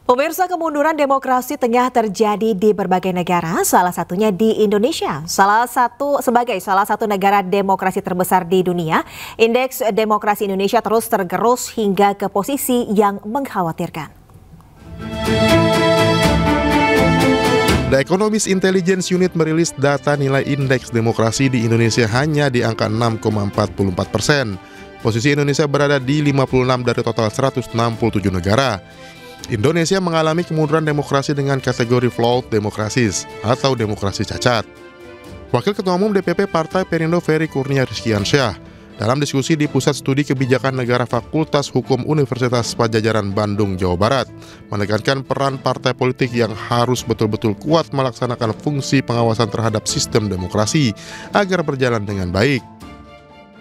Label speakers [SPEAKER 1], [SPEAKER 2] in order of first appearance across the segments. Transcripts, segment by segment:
[SPEAKER 1] Pemirsa, kemunduran demokrasi tengah terjadi di berbagai negara, salah satunya di Indonesia. Sebagai salah satu negara demokrasi terbesar di dunia, indeks demokrasi Indonesia terus tergerus hingga ke posisi yang mengkhawatirkan.
[SPEAKER 2] The Economist Intelligence Unit merilis data nilai indeks demokrasi di Indonesia hanya di angka 6,44%. Posisi Indonesia berada di 56 dari total 167 negara. Indonesia mengalami kemunduran demokrasi dengan kategori flawed demokrasis atau demokrasi cacat. Wakil Ketua Umum DPP Partai Perindo Ferry Kurnia Rizkiansyah dalam diskusi di Pusat Studi Kebijakan Negara Fakultas Hukum Universitas Padjadjaran Bandung, Jawa Barat, menekankan peran partai politik yang harus betul-betul kuat melaksanakan fungsi pengawasan terhadap sistem demokrasi agar berjalan dengan baik.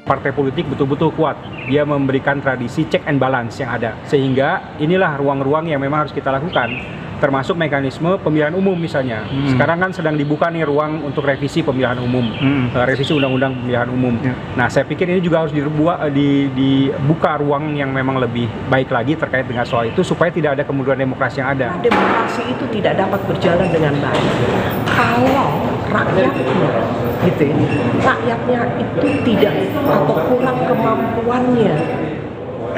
[SPEAKER 3] Partai politik betul-betul kuat, dia memberikan tradisi check and balance yang ada, sehingga inilah ruang-ruang yang memang harus kita lakukan, termasuk mekanisme pemilihan umum misalnya. Sekarang kan sedang dibuka nih ruang untuk revisi pemilihan umum, revisi undang-undang pemilihan umum. Nah, saya pikir ini juga harus dibuka ruang yang memang lebih baik lagi terkait dengan soal itu, supaya tidak ada kemunduran demokrasi yang ada.
[SPEAKER 4] Demokrasi itu tidak dapat berjalan dengan baik kalau rakyatnya itu tidak atau kurang kemampuannya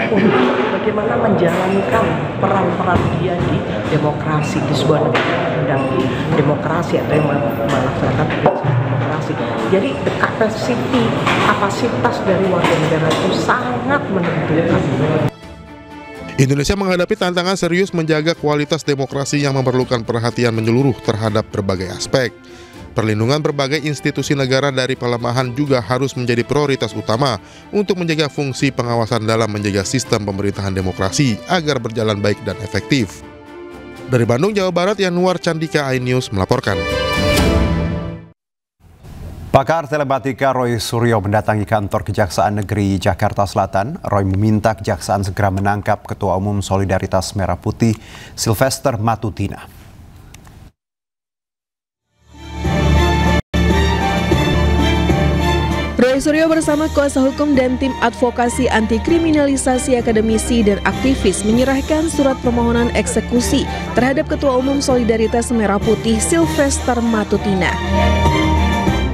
[SPEAKER 4] untuk bagaimana menjalankan peran-peran dia di demokrasi, di sebuah negara sedang di demokrasi atau yang melaksanakan demokrasi. Jadi kapasitas dari warga negara itu sangat menentukan.
[SPEAKER 2] Indonesia menghadapi tantangan serius menjaga kualitas demokrasi yang memerlukan perhatian menyeluruh terhadap berbagai aspek. Perlindungan berbagai institusi negara dari pelemahan juga harus menjadi prioritas utama untuk menjaga fungsi pengawasan dalam menjaga sistem pemerintahan demokrasi agar berjalan baik dan efektif. Dari Bandung, Jawa Barat, Yanuar Candika, iNews melaporkan.
[SPEAKER 5] Pakar telematika Roy Suryo mendatangi kantor Kejaksaan Negeri Jakarta Selatan. Roy meminta Kejaksaan segera menangkap Ketua Umum Solidaritas Merah Putih, Sylvester Matutina.
[SPEAKER 6] Roy Suryo bersama kuasa hukum dan tim advokasi anti kriminalisasi akademisi dan aktivis menyerahkan surat permohonan eksekusi terhadap Ketua Umum Solidaritas Merah Putih, Sylvester Matutina.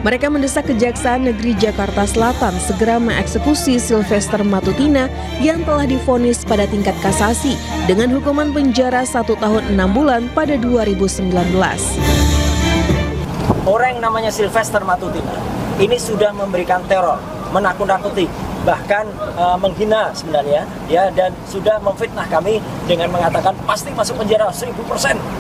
[SPEAKER 6] Mereka mendesak Kejaksaan Negeri Jakarta Selatan segera mengeksekusi Sylvester Matutina yang telah divonis pada tingkat kasasi dengan hukuman penjara 1 tahun 6 bulan pada 2019.
[SPEAKER 7] Orang yang namanya Sylvester Matutina ini sudah memberikan teror, menakut-nakuti, bahkan menghina sebenarnya, ya, dan sudah memfitnah kami dengan mengatakan pasti masuk penjara 1000%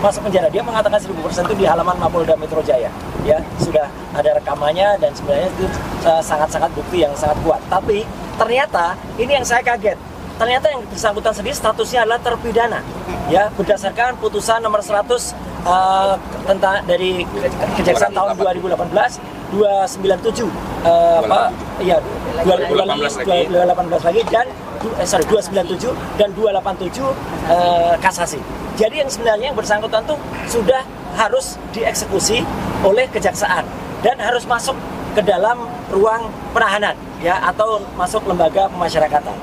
[SPEAKER 7] masuk penjara. Dia mengatakan 1000% itu di halaman Mapolda Metro Jaya, ya, sudah ada rekamannya dan sebenarnya itu sangat-sangat bukti yang sangat kuat. Tapi ternyata ini yang saya kaget. Ternyata yang bersangkutan sendiri statusnya adalah terpidana, ya, berdasarkan putusan nomor 100 tentang dari Kejaksaan tahun 2018 297 2018 lagi dan 297 dan 287 kasasi. Jadi yang sebenarnya yang bersangkutan tuh sudah harus dieksekusi oleh kejaksaan dan harus masuk ke dalam ruang penahanan, ya, atau masuk lembaga pemasyarakatan.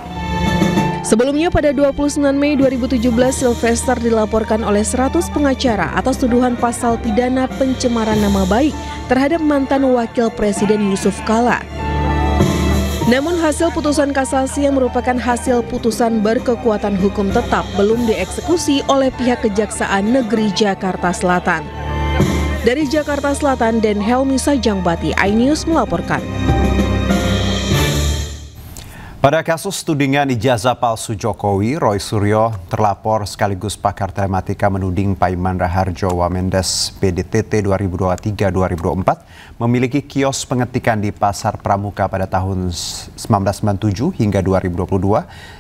[SPEAKER 6] Sebelumnya pada 29 Mei 2017, Sylvester dilaporkan oleh 100 pengacara atas tuduhan pasal pidana pencemaran nama baik terhadap mantan Wakil Presiden Yusuf Kala. Namun hasil putusan kasasi yang merupakan hasil putusan berkekuatan hukum tetap belum dieksekusi oleh pihak Kejaksaan Negeri Jakarta Selatan. Dari Jakarta Selatan, Den Helmi Sajangbati, iNews melaporkan.
[SPEAKER 5] Pada kasus tudingan ijazah palsu Jokowi, Roy Suryo terlapor sekaligus pakar telematika menuding Paiman Raharjo Wamendes PDTT 2023-2024 memiliki kios pengetikan di Pasar Pramuka pada tahun 1997 hingga 2022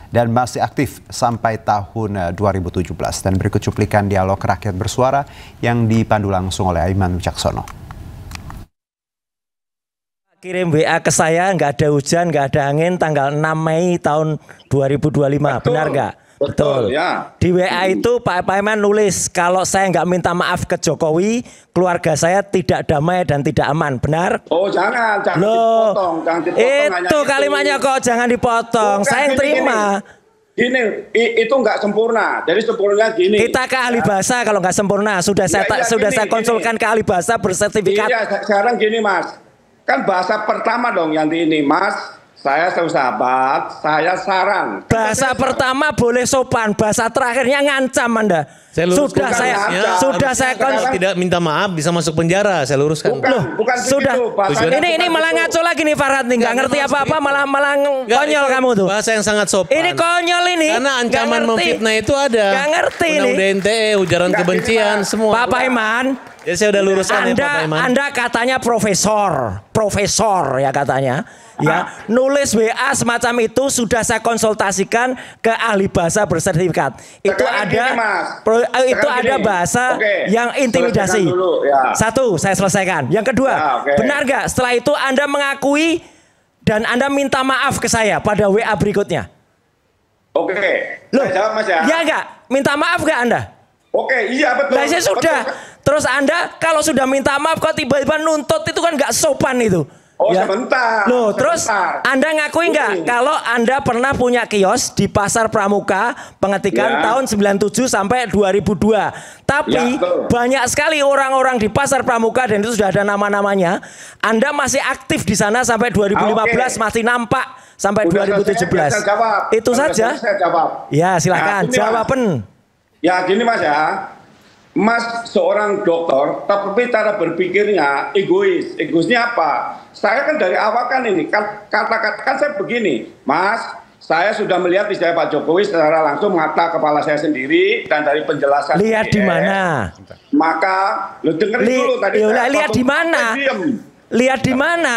[SPEAKER 5] dan masih aktif sampai tahun 2017. Dan berikut cuplikan dialog rakyat bersuara yang dipandu langsung oleh Aiman Wicaksono.
[SPEAKER 7] Kirim WA ke saya, nggak ada hujan, nggak ada angin, tanggal 6 Mei tahun 2025, benar nggak? Betul. Ya. Di WA itu Pak Paiman nulis, kalau saya nggak minta maaf ke Jokowi, keluarga saya tidak damai dan tidak aman, benar?
[SPEAKER 8] Oh jangan
[SPEAKER 7] dipotong, jangan dipotong. Itu kalimatnya kok jangan dipotong, bukan, saya yang terima.
[SPEAKER 8] Gini, itu nggak sempurna. Jadi sempurnanya gini.
[SPEAKER 7] Kita ke ahli bahasa kalau nggak sempurna. Sudah saya konsulkan ke ahli bahasa bersertifikat.
[SPEAKER 8] Iya, sekarang gini Mas. Kan bahasa pertama dong yang di ini, Mas. Saya sahabat, saya saran.
[SPEAKER 7] Bahasa pertama boleh sopan, bahasa terakhirnya ngancam Anda. Sudah saya
[SPEAKER 9] tidak minta maaf bisa masuk penjara, saya luruskan.
[SPEAKER 8] Bukan
[SPEAKER 7] sudah. Ini malah ngaco lagi nih Farhad nih, nggak ngerti apa-apa malah konyol kamu tuh.
[SPEAKER 9] Bahasa yang sangat sopan.
[SPEAKER 7] Ini konyol ini.
[SPEAKER 9] Karena ancaman memfitnah itu ada.
[SPEAKER 7] Nggak ngerti ini.
[SPEAKER 9] Undang-undang NTE, ujaran kebencian semua.
[SPEAKER 7] Pak Paiman.
[SPEAKER 9] Jadi saya udah luruskan ya Pak Paiman.
[SPEAKER 7] Anda katanya profesor ya katanya. Ya, nulis WA semacam itu sudah saya konsultasikan ke ahli bahasa bersertifikat. Itu ada bahasa yang intimidasi. Satu, saya selesaikan. Yang kedua, benar nggak setelah itu Anda mengakui dan Anda minta maaf ke saya pada WA berikutnya?
[SPEAKER 8] Loh, saya jawab Mas ya.
[SPEAKER 7] Ya nggak? Minta maaf nggak Anda?
[SPEAKER 8] Iya betul.
[SPEAKER 7] Nah, saya sudah. Terus Anda kalau sudah minta maaf kok tiba-tiba nuntut itu kan nggak sopan itu.
[SPEAKER 8] Sebentar.
[SPEAKER 7] Loh, terus Anda ngakui nggak kalau Anda pernah punya kios di Pasar Pramuka pengetikan tahun 97 sampai 2002. Tapi banyak sekali orang-orang di Pasar Pramuka dan itu sudah ada nama-namanya. Anda masih aktif di sana sampai 2015 masih nampak sampai 2017. Itu saja. Ya, silakan jawaban.
[SPEAKER 8] Ya, gini Mas ya. Mas seorang dokter, tapi cara berpikirnya egois. Egoisnya apa? Saya kan dari awal kan ini, kan saya begini, Mas, saya sudah melihat istri Pak Jokowi secara langsung mata kepala saya sendiri dan dari penjelasan.
[SPEAKER 7] Lihat di mana?
[SPEAKER 8] Maka, lo dengerin dulu tadi.
[SPEAKER 7] Lihat di mana? Lihat di mana?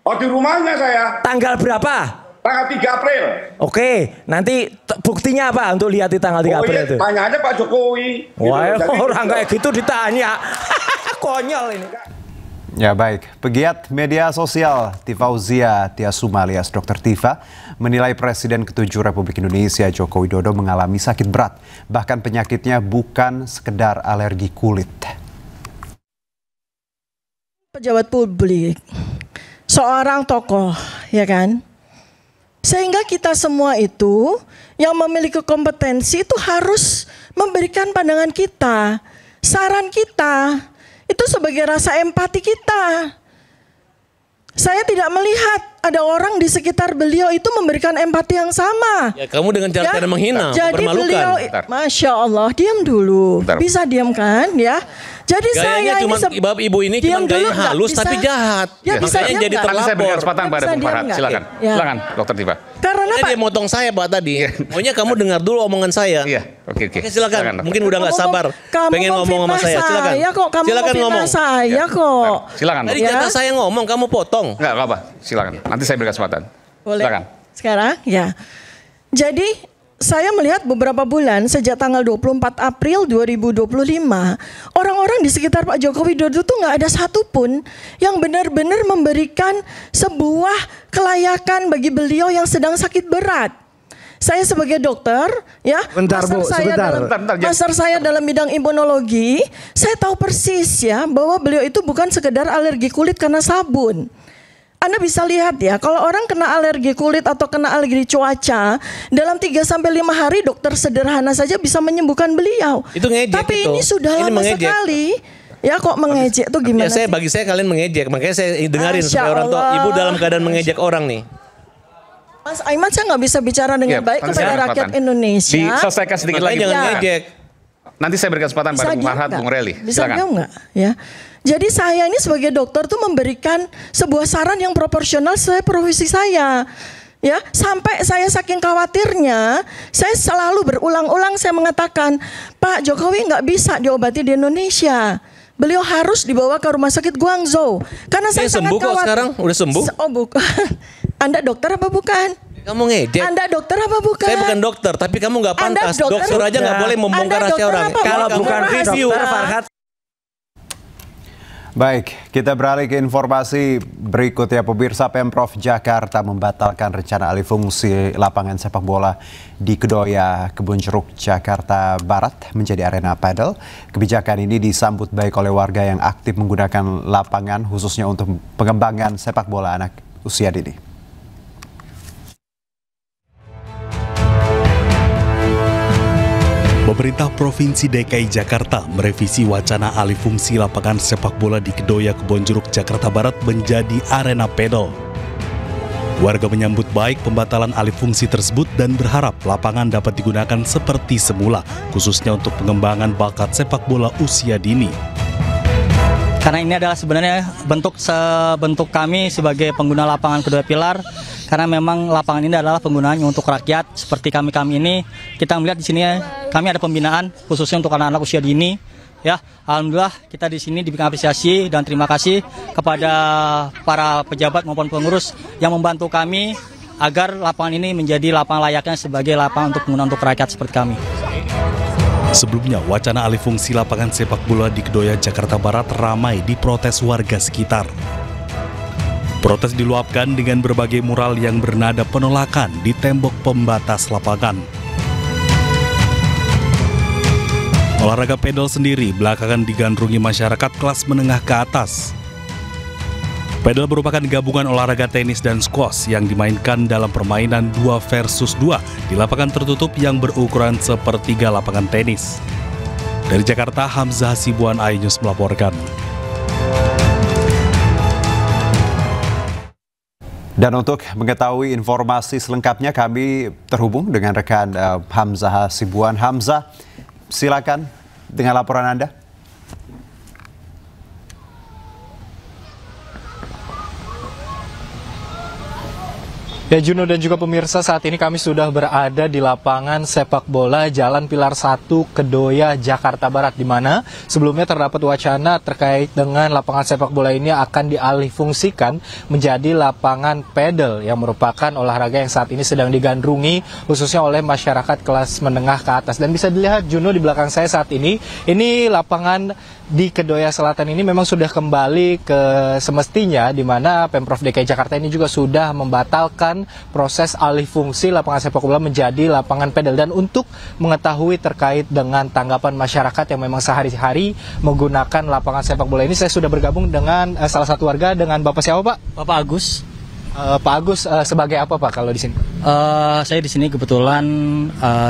[SPEAKER 8] Oh, di rumahnya saya.
[SPEAKER 7] Tanggal berapa?
[SPEAKER 8] Tanggal 3 April.
[SPEAKER 7] Oke, nanti buktinya apa untuk lihat di tanggal 3 April itu?
[SPEAKER 8] Tanya aja Pak Jokowi.
[SPEAKER 7] Wah, orang kayak gitu ditanya. Konyol ini.
[SPEAKER 5] Ya baik, pegiat media sosial Tifauzia Tiasuma alias Dr. Tifa menilai Presiden ke-7 Republik Indonesia Joko Widodo mengalami sakit berat. Bahkan penyakitnya bukan sekedar alergi kulit.
[SPEAKER 10] Pejabat publik, seorang tokoh, ya kan? Sehingga kita semua itu yang memiliki kompetensi itu harus memberikan pandangan kita, saran kita, itu sebagai rasa empati kita. Saya tidak melihat ada orang di sekitar beliau itu memberikan empati yang sama.
[SPEAKER 9] Ya, kamu dengan cara menghina,
[SPEAKER 10] jadi beliau, Masya Allah, diam dulu. Bisa diam kan ya? Jadi
[SPEAKER 9] gayanya
[SPEAKER 10] saya
[SPEAKER 9] cuma ibu ini cuma gaya halus tapi jahat.
[SPEAKER 10] Ya,
[SPEAKER 9] makanya jadi terlapor.
[SPEAKER 11] Saya berikan kesempatan pada Bung Farhad. Silakan.
[SPEAKER 10] Ya.
[SPEAKER 11] Silakan, Dokter Tifa.
[SPEAKER 10] Karena
[SPEAKER 9] dia motong saya Pak tadi. Maunya kamu dengar dulu omongan saya.
[SPEAKER 11] Iya. Oke.
[SPEAKER 9] Silakan. Mungkin udah nggak sabar. pengen ngomong sama saya. Silakan.
[SPEAKER 10] Silakan ngomong. Saya kok.
[SPEAKER 11] Silakan.
[SPEAKER 9] Tadi jatah saya ngomong, kamu potong.
[SPEAKER 11] Enggak apa-apa. Silakan. Nanti saya berikan kesempatan.
[SPEAKER 10] Boleh.
[SPEAKER 11] Silakan.
[SPEAKER 10] Sekarang ya. Jadi saya melihat beberapa bulan sejak tanggal 24 April 2025, orang-orang di sekitar Pak Joko Widodo tuh nggak ada satupun yang benar-benar memberikan sebuah kelayakan bagi beliau yang sedang sakit berat. Saya sebagai dokter, ya, master saya dalam bidang imunologi, saya tahu persis ya bahwa beliau itu bukan sekedar alergi kulit karena sabun. Anda bisa lihat ya, kalau orang kena alergi kulit atau kena alergi cuaca, dalam 3-5 hari dokter sederhana saja bisa menyembuhkan beliau.
[SPEAKER 9] Itu ngejek.
[SPEAKER 10] Tapi
[SPEAKER 9] itu.
[SPEAKER 10] ini sudah lama sekali. Ya kok mengejek tuh gimana
[SPEAKER 9] ya, bagi saya kalian mengejek, makanya saya dengarin supaya orang tua ibu dalam keadaan mengejek orang nih.
[SPEAKER 10] Mas Aiman, saya nggak bisa bicara dengan baik kepada rakyat Indonesia.
[SPEAKER 11] Diselesaikan sedikit lagi.
[SPEAKER 9] Jangan ngejek.
[SPEAKER 11] Nanti saya berikan kesempatan pada Bung Farhad, Bung Reli.
[SPEAKER 10] Bisa jawab nggak? Ya. Jadi saya ini sebagai dokter tuh memberikan sebuah saran yang proporsional sesuai profesi saya. Ya, sampai saya saking khawatirnya, saya selalu berulang-ulang saya mengatakan, Pak Jokowi nggak bisa diobati di Indonesia. Beliau harus dibawa ke rumah sakit Guangzhou. Karena saya sangat
[SPEAKER 9] sembuh kok sekarang? Udah sembuh?
[SPEAKER 10] Oh bukan. Anda dokter apa bukan?
[SPEAKER 9] Kamu ngejek.
[SPEAKER 10] Anda dokter apa bukan?
[SPEAKER 9] Saya bukan dokter, tapi kamu nggak pantas. Dokter aja nggak boleh membongkar rahasia orang.
[SPEAKER 7] Kalau bukan review, Farhad.
[SPEAKER 5] Baik, kita beralih ke informasi berikutnya. Pemirsa, Pemprov Jakarta membatalkan rencana alih fungsi lapangan sepak bola di Kedoya, Kebun Jeruk, Jakarta Barat menjadi arena padel. Kebijakan ini disambut baik oleh warga yang aktif menggunakan lapangan khususnya untuk pengembangan sepak bola anak usia dini.
[SPEAKER 12] Pemerintah Provinsi DKI Jakarta merevisi wacana alih fungsi lapangan sepak bola di Kedoya Kebonjeruk, Jakarta Barat menjadi arena pedal. Warga menyambut baik pembatalan alih fungsi tersebut dan berharap lapangan dapat digunakan seperti semula, khususnya untuk pengembangan bakat sepak bola usia dini.
[SPEAKER 13] Karena ini adalah sebenarnya bentuk kami sebagai pengguna lapangan Kedoya Pilar, karena memang lapangan ini adalah penggunaannya untuk rakyat. Seperti kami ini, kita melihat di sini kami ada pembinaan khususnya untuk anak-anak usia dini. Ya, alhamdulillah kita di sini diberikan apresiasi dan terima kasih kepada para pejabat maupun pengurus yang membantu kami agar lapangan ini menjadi lapangan layaknya sebagai lapangan untuk penggunaan untuk rakyat seperti kami.
[SPEAKER 12] Sebelumnya, wacana alih fungsi lapangan sepak bola di Kedoya, Jakarta Barat ramai diprotes warga sekitar. Protes diluapkan dengan berbagai mural yang bernada penolakan di tembok pembatas lapangan. Olahraga pedal sendiri belakangan digandrungi masyarakat kelas menengah ke atas. Pedal merupakan gabungan olahraga tenis dan squash yang dimainkan dalam permainan 2 versus 2 di lapangan tertutup yang berukuran sepertiga lapangan tenis. Dari Jakarta, Hamzah Hasibuan, iNews melaporkan.
[SPEAKER 5] Dan untuk mengetahui informasi selengkapnya kami terhubung dengan rekan Hamzah Hasibuan. Hamzah, silakan dengan laporan Anda.
[SPEAKER 14] Ya Juno dan juga pemirsa, saat ini kami sudah berada di lapangan sepak bola Jalan Pilar 1 Kedoya, Jakarta Barat, di mana sebelumnya terdapat wacana terkait dengan lapangan sepak bola ini akan dialihfungsikan menjadi lapangan pedal yang merupakan olahraga yang saat ini sedang digandrungi khususnya oleh masyarakat kelas menengah ke atas. Dan bisa dilihat Juno di belakang saya saat ini lapangan di Kedoya Selatan ini memang sudah kembali ke semestinya, di mana Pemprov DKI Jakarta ini juga sudah membatalkan proses alih fungsi lapangan sepak bola menjadi lapangan pedal. Dan untuk mengetahui terkait dengan tanggapan masyarakat yang memang sehari-hari menggunakan lapangan sepak bola ini, saya sudah bergabung dengan salah satu warga, dengan Bapak siapa Pak?
[SPEAKER 13] Bapak Agus.
[SPEAKER 14] Pak Agus sebagai apa Pak kalau di sini?
[SPEAKER 13] Saya di sini kebetulan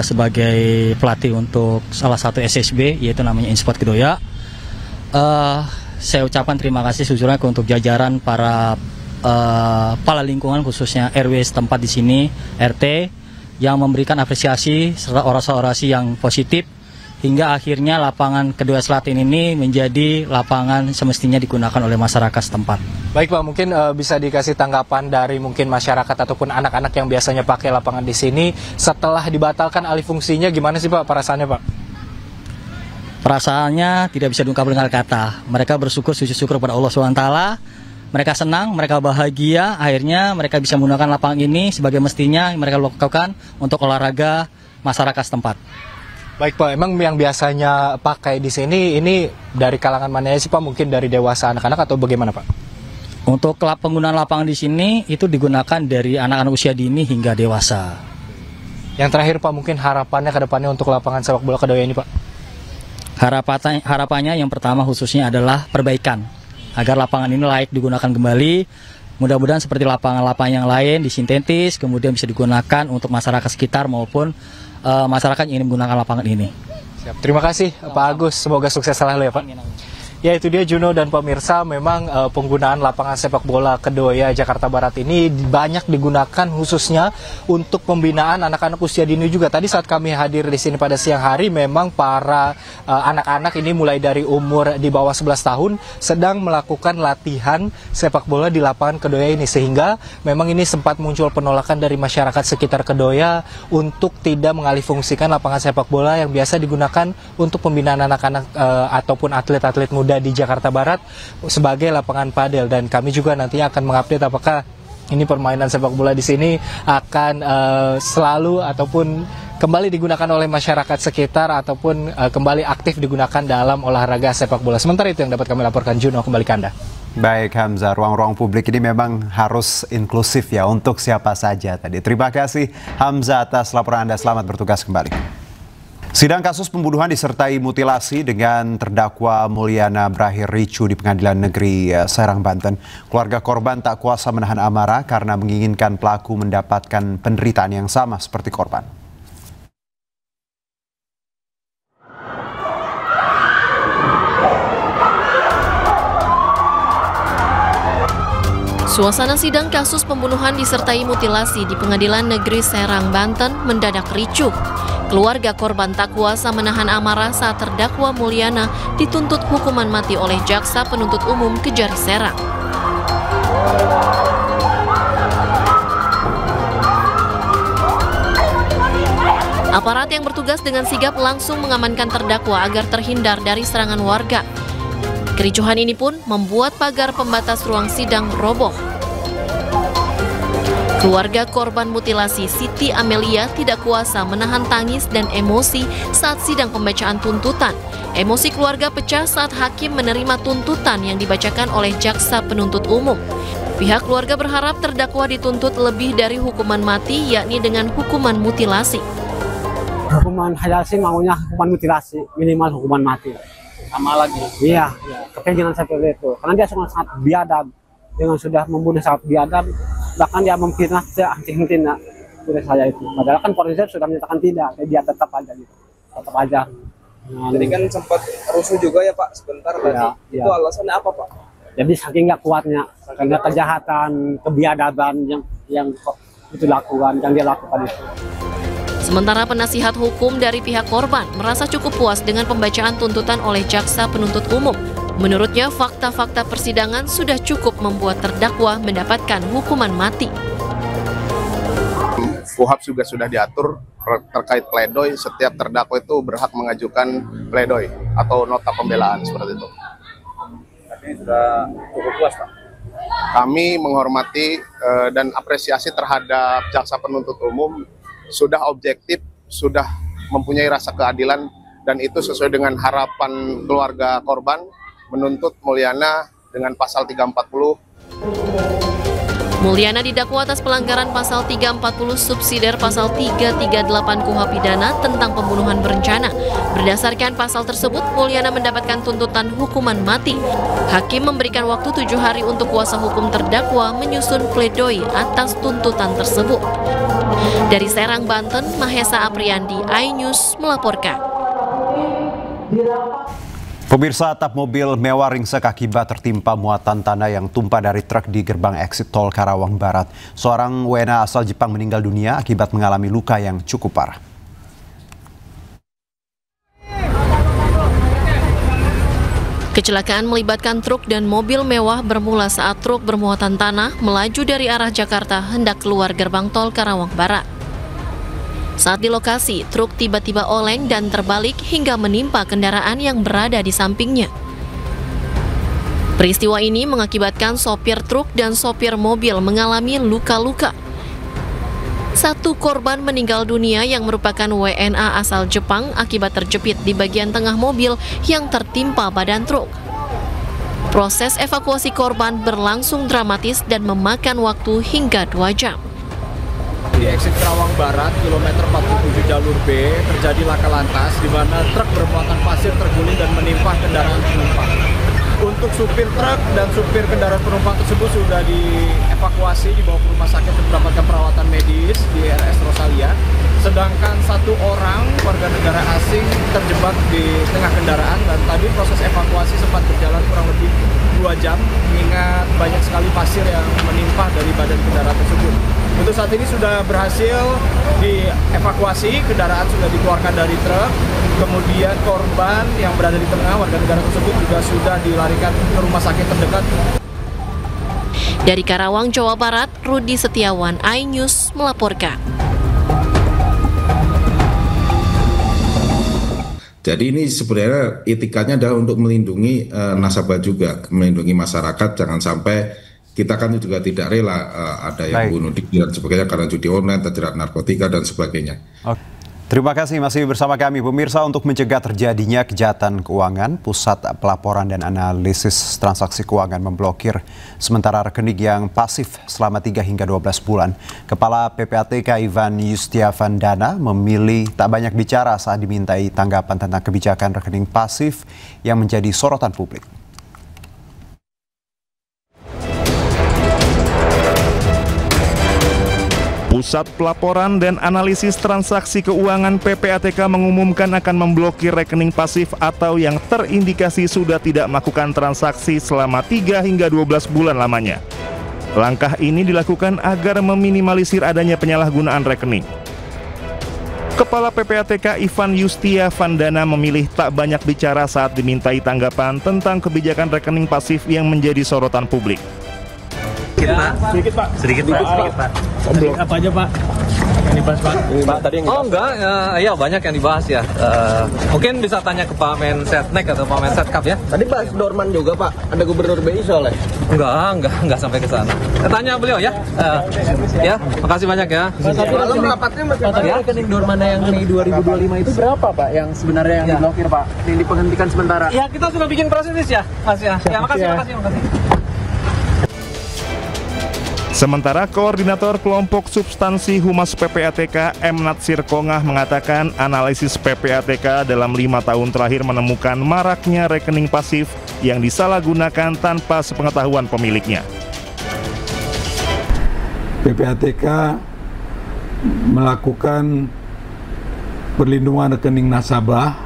[SPEAKER 13] sebagai pelatih untuk salah satu SSB, yaitu namanya Insport Kedoya. Saya ucapkan terima kasih sejujurnya untuk jajaran para kepala lingkungan khususnya RW setempat di sini, RT, yang memberikan apresiasi serta orasi-orasi yang positif hingga akhirnya lapangan Kedoya Selatan ini menjadi lapangan semestinya digunakan oleh masyarakat setempat.
[SPEAKER 14] Baik Pak, mungkin bisa dikasih tanggapan dari mungkin masyarakat ataupun anak-anak yang biasanya pakai lapangan di sini setelah dibatalkan alih fungsinya, gimana sih Pak perasaannya Pak?
[SPEAKER 13] Perasaannya tidak bisa diungkapkan dengan kata. Mereka bersyukur, sujud syukur kepada Allah SWT. Mereka senang, mereka bahagia. Akhirnya mereka bisa menggunakan lapangan ini sebagai mestinya mereka lakukan untuk olahraga masyarakat setempat.
[SPEAKER 14] Baik Pak, emang yang biasanya pakai di sini ini dari kalangan mana sih Pak? Mungkin dari dewasa, anak-anak, atau bagaimana Pak?
[SPEAKER 13] Untuk penggunaan lapangan di sini itu digunakan dari anak-anak usia dini hingga dewasa.
[SPEAKER 14] Yang terakhir Pak, mungkin harapannya ke depannya untuk lapangan sepak bola Kedoya ini Pak?
[SPEAKER 13] Harapannya yang pertama khususnya adalah perbaikan agar lapangan ini layak digunakan kembali. Mudah-mudahan seperti lapangan-lapangan yang lain disintetis, kemudian bisa digunakan untuk masyarakat sekitar maupun masyarakat yang ingin menggunakan lapangan ini.
[SPEAKER 14] Siap. Terima kasih Pak Agus, semoga sukses selalu ya Pak. Ya, itu dia Juno dan pemirsa, memang penggunaan lapangan sepak bola Kedoya Jakarta Barat ini banyak digunakan khususnya untuk pembinaan anak-anak usia dini juga. Tadi saat kami hadir di sini pada siang hari, memang para anak-anak ini mulai dari umur di bawah 11 tahun sedang melakukan latihan sepak bola di lapangan Kedoya ini, sehingga memang ini sempat muncul penolakan dari masyarakat sekitar Kedoya untuk tidak mengalihfungsikan lapangan sepak bola yang biasa digunakan untuk pembinaan anak-anak ataupun atlet-atlet muda di Jakarta Barat sebagai lapangan padel. Dan kami juga nantinya akan mengupdate apakah ini permainan sepak bola di sini akan selalu ataupun kembali digunakan oleh masyarakat sekitar ataupun kembali aktif digunakan dalam olahraga sepak bola. Sementara itu yang dapat kami laporkan. Juno, kembali ke Anda.
[SPEAKER 5] Baik Hamzah, ruang-ruang publik ini memang harus inklusif ya untuk siapa saja tadi. Terima kasih Hamzah atas laporan Anda, selamat bertugas kembali. Sidang kasus pembunuhan disertai mutilasi dengan terdakwa Mulyana berakhir ricuh di Pengadilan Negeri Serang, Banten. Keluarga korban tak kuasa menahan amarah karena menginginkan pelaku mendapatkan penderitaan yang sama seperti korban.
[SPEAKER 15] Suasana sidang kasus pembunuhan disertai mutilasi di Pengadilan Negeri Serang, Banten mendadak ricuh. Keluarga korban tak kuasa menahan amarah saat terdakwa Mulyana dituntut hukuman mati oleh Jaksa Penuntut Umum Kejari Serang. Aparat yang bertugas dengan sigap langsung mengamankan terdakwa agar terhindar dari serangan warga. Kericuhan ini pun membuat pagar pembatas ruang sidang roboh. Keluarga korban mutilasi Siti Amelia tidak kuasa menahan tangis dan emosi saat sidang pembacaan tuntutan. Emosi keluarga pecah saat hakim menerima tuntutan yang dibacakan oleh Jaksa Penuntut Umum. Pihak keluarga berharap terdakwa dituntut lebih dari hukuman mati, yakni dengan hukuman mutilasi.
[SPEAKER 16] Hukuman Hayasi maunya hukuman mutilasi, minimal hukuman mati. Sama lagi? Iya, kepinginan seperti itu. Karena dia sangat biadab, dengan sudah membunuh sangat biadab, bahkan dia memfitnah henti-hentinya sudah saya itu. Padahal kan polisi sudah menyatakan tidak, dia tetap aja gitu, tetap aja.
[SPEAKER 17] Jadi kan sempat rusuh juga ya Pak sebentar tadi. Itu alasannya apa Pak?
[SPEAKER 16] Jadi saking nggak kuatnya, karena kejahatan, kebiadaban yang itu lakukan, yang dia lakukan itu.
[SPEAKER 15] Sementara penasihat hukum dari pihak korban merasa cukup puas dengan pembacaan tuntutan oleh Jaksa Penuntut Umum. Menurutnya, fakta-fakta persidangan sudah cukup membuat terdakwa mendapatkan hukuman mati.
[SPEAKER 18] KUHP juga sudah diatur terkait pledoi, setiap terdakwa itu berhak mengajukan pledoi atau nota pembelaan seperti itu.
[SPEAKER 17] Tapi sudah cukup puas Pak?
[SPEAKER 18] Kami menghormati dan apresiasi terhadap Jaksa Penuntut Umum, sudah objektif, sudah mempunyai rasa keadilan, dan itu sesuai dengan harapan keluarga korban menuntut Mulyana dengan pasal 340.
[SPEAKER 15] Mulyana didakwa atas pelanggaran pasal 340 subsidiar pasal 338 KUHP pidana tentang pembunuhan berencana. Berdasarkan pasal tersebut, Mulyana mendapatkan tuntutan hukuman mati. Hakim memberikan waktu 7 hari untuk kuasa hukum terdakwa menyusun pledoi atas tuntutan tersebut. Dari Serang, Banten, Mahesa Apriandi, iNews melaporkan.
[SPEAKER 5] Pemirsa, atap mobil mewah ringsek akibat tertimpa muatan tanah yang tumpah dari truk di gerbang eksit tol Karawang Barat. Seorang WNA asal Jepang meninggal dunia akibat mengalami luka yang cukup parah.
[SPEAKER 15] Kecelakaan melibatkan truk dan mobil mewah bermula saat truk bermuatan tanah melaju dari arah Jakarta hendak keluar gerbang tol Karawang Barat. Saat di lokasi, truk tiba-tiba oleng dan terbalik hingga menimpa kendaraan yang berada di sampingnya. Peristiwa ini mengakibatkan sopir truk dan sopir mobil mengalami luka-luka. Satu korban meninggal dunia yang merupakan WNA asal Jepang akibat terjepit di bagian tengah mobil yang tertimpa badan truk. Proses evakuasi korban berlangsung dramatis dan memakan waktu hingga 2 jam.
[SPEAKER 19] Di eksit Karawang Barat, kilometer 47 jalur B, terjadi laka lantas di mana truk bermuatan pasir terguling dan menimpa kendaraan penumpang. Untuk supir truk dan supir kendaraan penumpang tersebut sudah dievakuasi, dibawa ke rumah sakit untuk mendapatkan perawatan medis di RS Rosalia. Sedangkan satu orang warga negara asing terjebak di tengah kendaraan, dan tadi proses evakuasi sempat berjalan kurang lebih 2 jam mengingat banyak sekali pasir yang menimpa dari badan kendaraan tersebut. Untuk saat ini sudah berhasil dievakuasi, kendaraan sudah dikeluarkan dari truk, kemudian korban yang berada di tengah warga negara tersebut juga sudah dilarikan ke rumah sakit terdekat.
[SPEAKER 15] Dari Karawang, Jawa Barat, Rudi Setiawan, iNews melaporkan.
[SPEAKER 20] Jadi ini sebenarnya etikanya adalah untuk melindungi nasabah juga, melindungi masyarakat, jangan sampai kita kan juga tidak rela ada yang bunuh diri dan sebagainya karena judi online, terjerat narkotika dan sebagainya.
[SPEAKER 5] Terima kasih masih bersama kami pemirsa. Untuk mencegah terjadinya kejahatan keuangan, Pusat Pelaporan dan Analisis Transaksi Keuangan memblokir sementara rekening yang pasif selama 3 hingga 12 bulan. Kepala PPATK Ivan Yustiavandana memilih tak banyak bicara saat dimintai tanggapan tentang kebijakan rekening pasif yang menjadi sorotan publik.
[SPEAKER 21] Pusat Pelaporan dan Analisis Transaksi Keuangan PPATK mengumumkan akan memblokir rekening pasif atau yang terindikasi sudah tidak melakukan transaksi selama 3 hingga 12 bulan lamanya. Langkah ini dilakukan agar meminimalisir adanya penyalahgunaan rekening. Kepala PPATK Ivan Yustia Vandana memilih tak banyak bicara saat dimintai tanggapan tentang kebijakan rekening pasif yang menjadi sorotan publik.
[SPEAKER 1] Sedikit Pak. Sedikit Pak. Apa aja Pak? Yang dibahas Pak?
[SPEAKER 22] Pak tadi yang dibahas. Oh enggak, ya banyak yang dibahas ya. Mungkin bisa tanya ke Pak Mensetnek atau Pak Mensetkap ya.
[SPEAKER 17] Tadi bahas Dorman juga Pak, ada Gubernur BI soalnya.
[SPEAKER 22] Enggak sampai ke sana. Tanya beliau ya. Ya, makasih banyak ya.
[SPEAKER 17] Tapi malam rapatnya
[SPEAKER 1] ya, rekening Dorman yang Mei 2025 itu berapa Pak yang sebenarnya yang diblokir Pak? Yang dipenghentikan sementara?
[SPEAKER 22] Ya, kita sudah bikin proses ya, Mas ya. Ya, makasih.
[SPEAKER 21] Sementara Koordinator Kelompok Substansi Humas PPATK M. Natsir Kongah mengatakan analisis PPATK dalam 5 tahun terakhir menemukan maraknya rekening pasif yang disalahgunakan tanpa sepengetahuan pemiliknya.
[SPEAKER 23] PPATK melakukan perlindungan rekening nasabah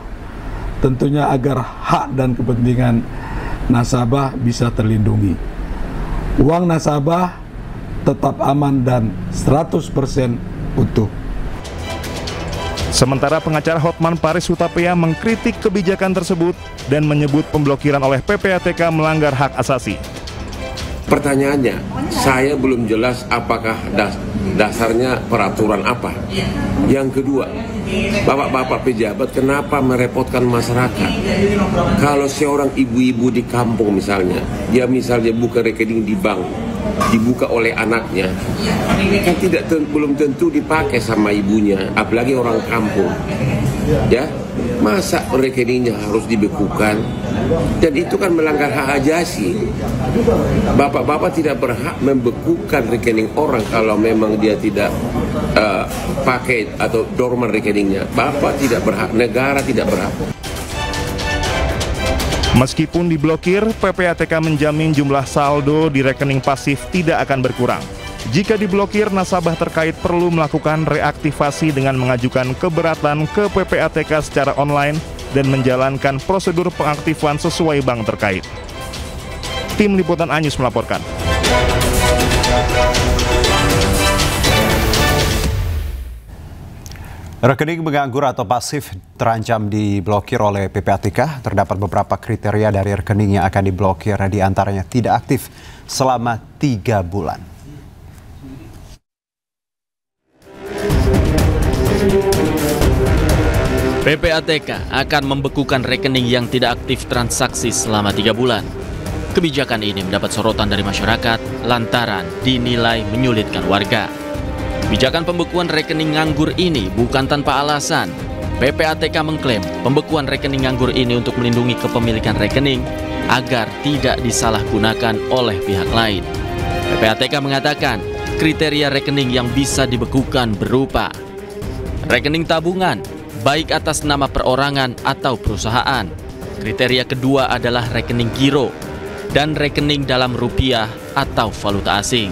[SPEAKER 23] tentunya agar hak dan kepentingan nasabah bisa terlindungi. Uang nasabah tetap aman dan 100% utuh.
[SPEAKER 21] Sementara pengacara Hotman Paris Hutapea mengkritik kebijakan tersebut dan menyebut pemblokiran oleh PPATK melanggar hak asasi.
[SPEAKER 24] Pertanyaannya, saya belum jelas apakah dasarnya peraturan apa. Yang kedua, bapak-bapak pejabat kenapa merepotkan masyarakat? Kalau seorang ibu-ibu di kampung misalnya, dia misalnya buka rekening di bank, dibuka oleh anaknya, kan belum tentu dipakai sama ibunya, apalagi orang kampung. Ya, masa rekeningnya harus dibekukan? Dan itu kan melanggar hak asasi. Bapak-bapak tidak berhak membekukan rekening orang kalau memang dia tidak pakai atau dorman rekeningnya. Bapak tidak berhak, negara tidak berhak.
[SPEAKER 21] Meskipun diblokir, PPATK menjamin jumlah saldo di rekening pasif tidak akan berkurang. Jika diblokir, nasabah terkait perlu melakukan reaktivasi dengan mengajukan keberatan ke PPATK secara online dan menjalankan prosedur pengaktifan sesuai bank terkait. Tim Liputan Anyus melaporkan.
[SPEAKER 5] Rekening menganggur atau pasif terancam diblokir oleh PPATK. Terdapat beberapa kriteria dari rekening yang akan diblokir, di antaranya tidak aktif selama 3 bulan.
[SPEAKER 25] PPATK akan membekukan rekening yang tidak aktif transaksi selama 3 bulan. Kebijakan ini mendapat sorotan dari masyarakat lantaran dinilai menyulitkan warga. Kebijakan pembekuan rekening nganggur ini bukan tanpa alasan. PPATK mengklaim pembekuan rekening nganggur ini untuk melindungi kepemilikan rekening agar tidak disalahgunakan oleh pihak lain. PPATK mengatakan kriteria rekening yang bisa dibekukan berupa rekening tabungan, baik atas nama perorangan atau perusahaan. Kriteria kedua adalah rekening giro dan rekening dalam rupiah atau valuta asing.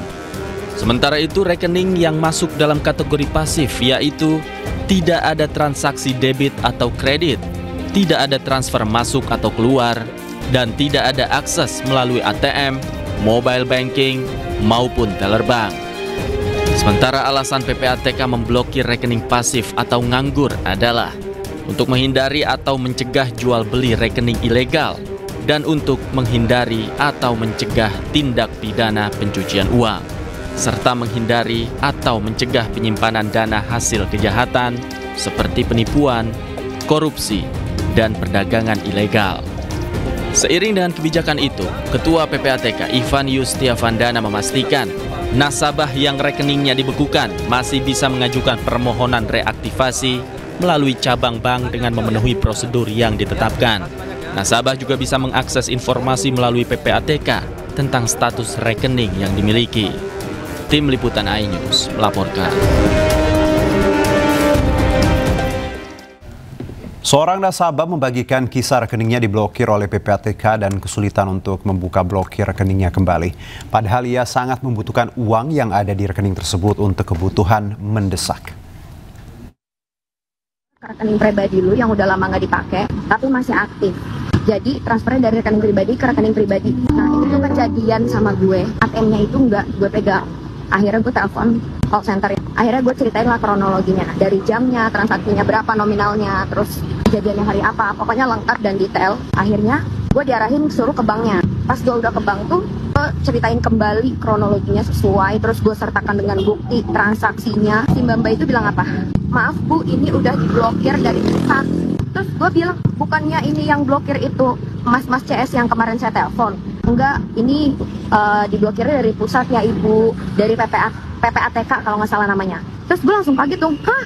[SPEAKER 25] Sementara itu, rekening yang masuk dalam kategori pasif yaitu tidak ada transaksi debit atau kredit, tidak ada transfer masuk atau keluar, dan tidak ada akses melalui ATM, mobile banking, maupun teller bank. Sementara alasan PPATK memblokir rekening pasif atau nganggur adalah untuk menghindari atau mencegah jual beli rekening ilegal dan untuk menghindari atau mencegah tindak pidana pencucian uang, serta menghindari atau mencegah penyimpanan dana hasil kejahatan seperti penipuan, korupsi, dan perdagangan ilegal. Seiring dengan kebijakan itu, Ketua PPATK Ivan Yustia Vandana memastikan nasabah yang rekeningnya dibekukan masih bisa mengajukan permohonan reaktivasi melalui cabang bank dengan memenuhi prosedur yang ditetapkan. Nasabah juga bisa mengakses informasi melalui PPATK tentang status rekening yang dimiliki. Tim Liputan iNews melaporkan.
[SPEAKER 5] Seorang nasabah membagikan kisah rekeningnya diblokir oleh PPATK dan kesulitan untuk membuka blokir rekeningnya kembali. Padahal ia sangat membutuhkan uang yang ada di rekening tersebut untuk kebutuhan mendesak.
[SPEAKER 26] Rekening pribadi lu yang udah lama nggak dipakai, tapi masih aktif. Jadi transfernya dari rekening pribadi ke rekening pribadi. Nah, ini itu kejadian sama gue, ATM-nya itu nggak gue pegang. Akhirnya gue telepon call center. Akhirnya gue ceritain lah kronologinya, dari jamnya, transaksinya berapa nominalnya, terus kejadiannya hari apa, pokoknya lengkap dan detail. Akhirnya gue diarahin suruh ke banknya. Pas gue udah ke bank tuh, gue ceritain kembali kronologinya sesuai, terus gue sertakan dengan bukti transaksinya. Si Mbak itu bilang apa? Maaf Bu, ini udah diblokir dari pusat. Terus gue bilang, bukannya ini yang blokir itu Mas CS yang kemarin saya telepon? Enggak, ini diblokirnya dari pusat ya Ibu, dari PPATK kalau nggak salah namanya. Terus gue langsung kaget dong, hah?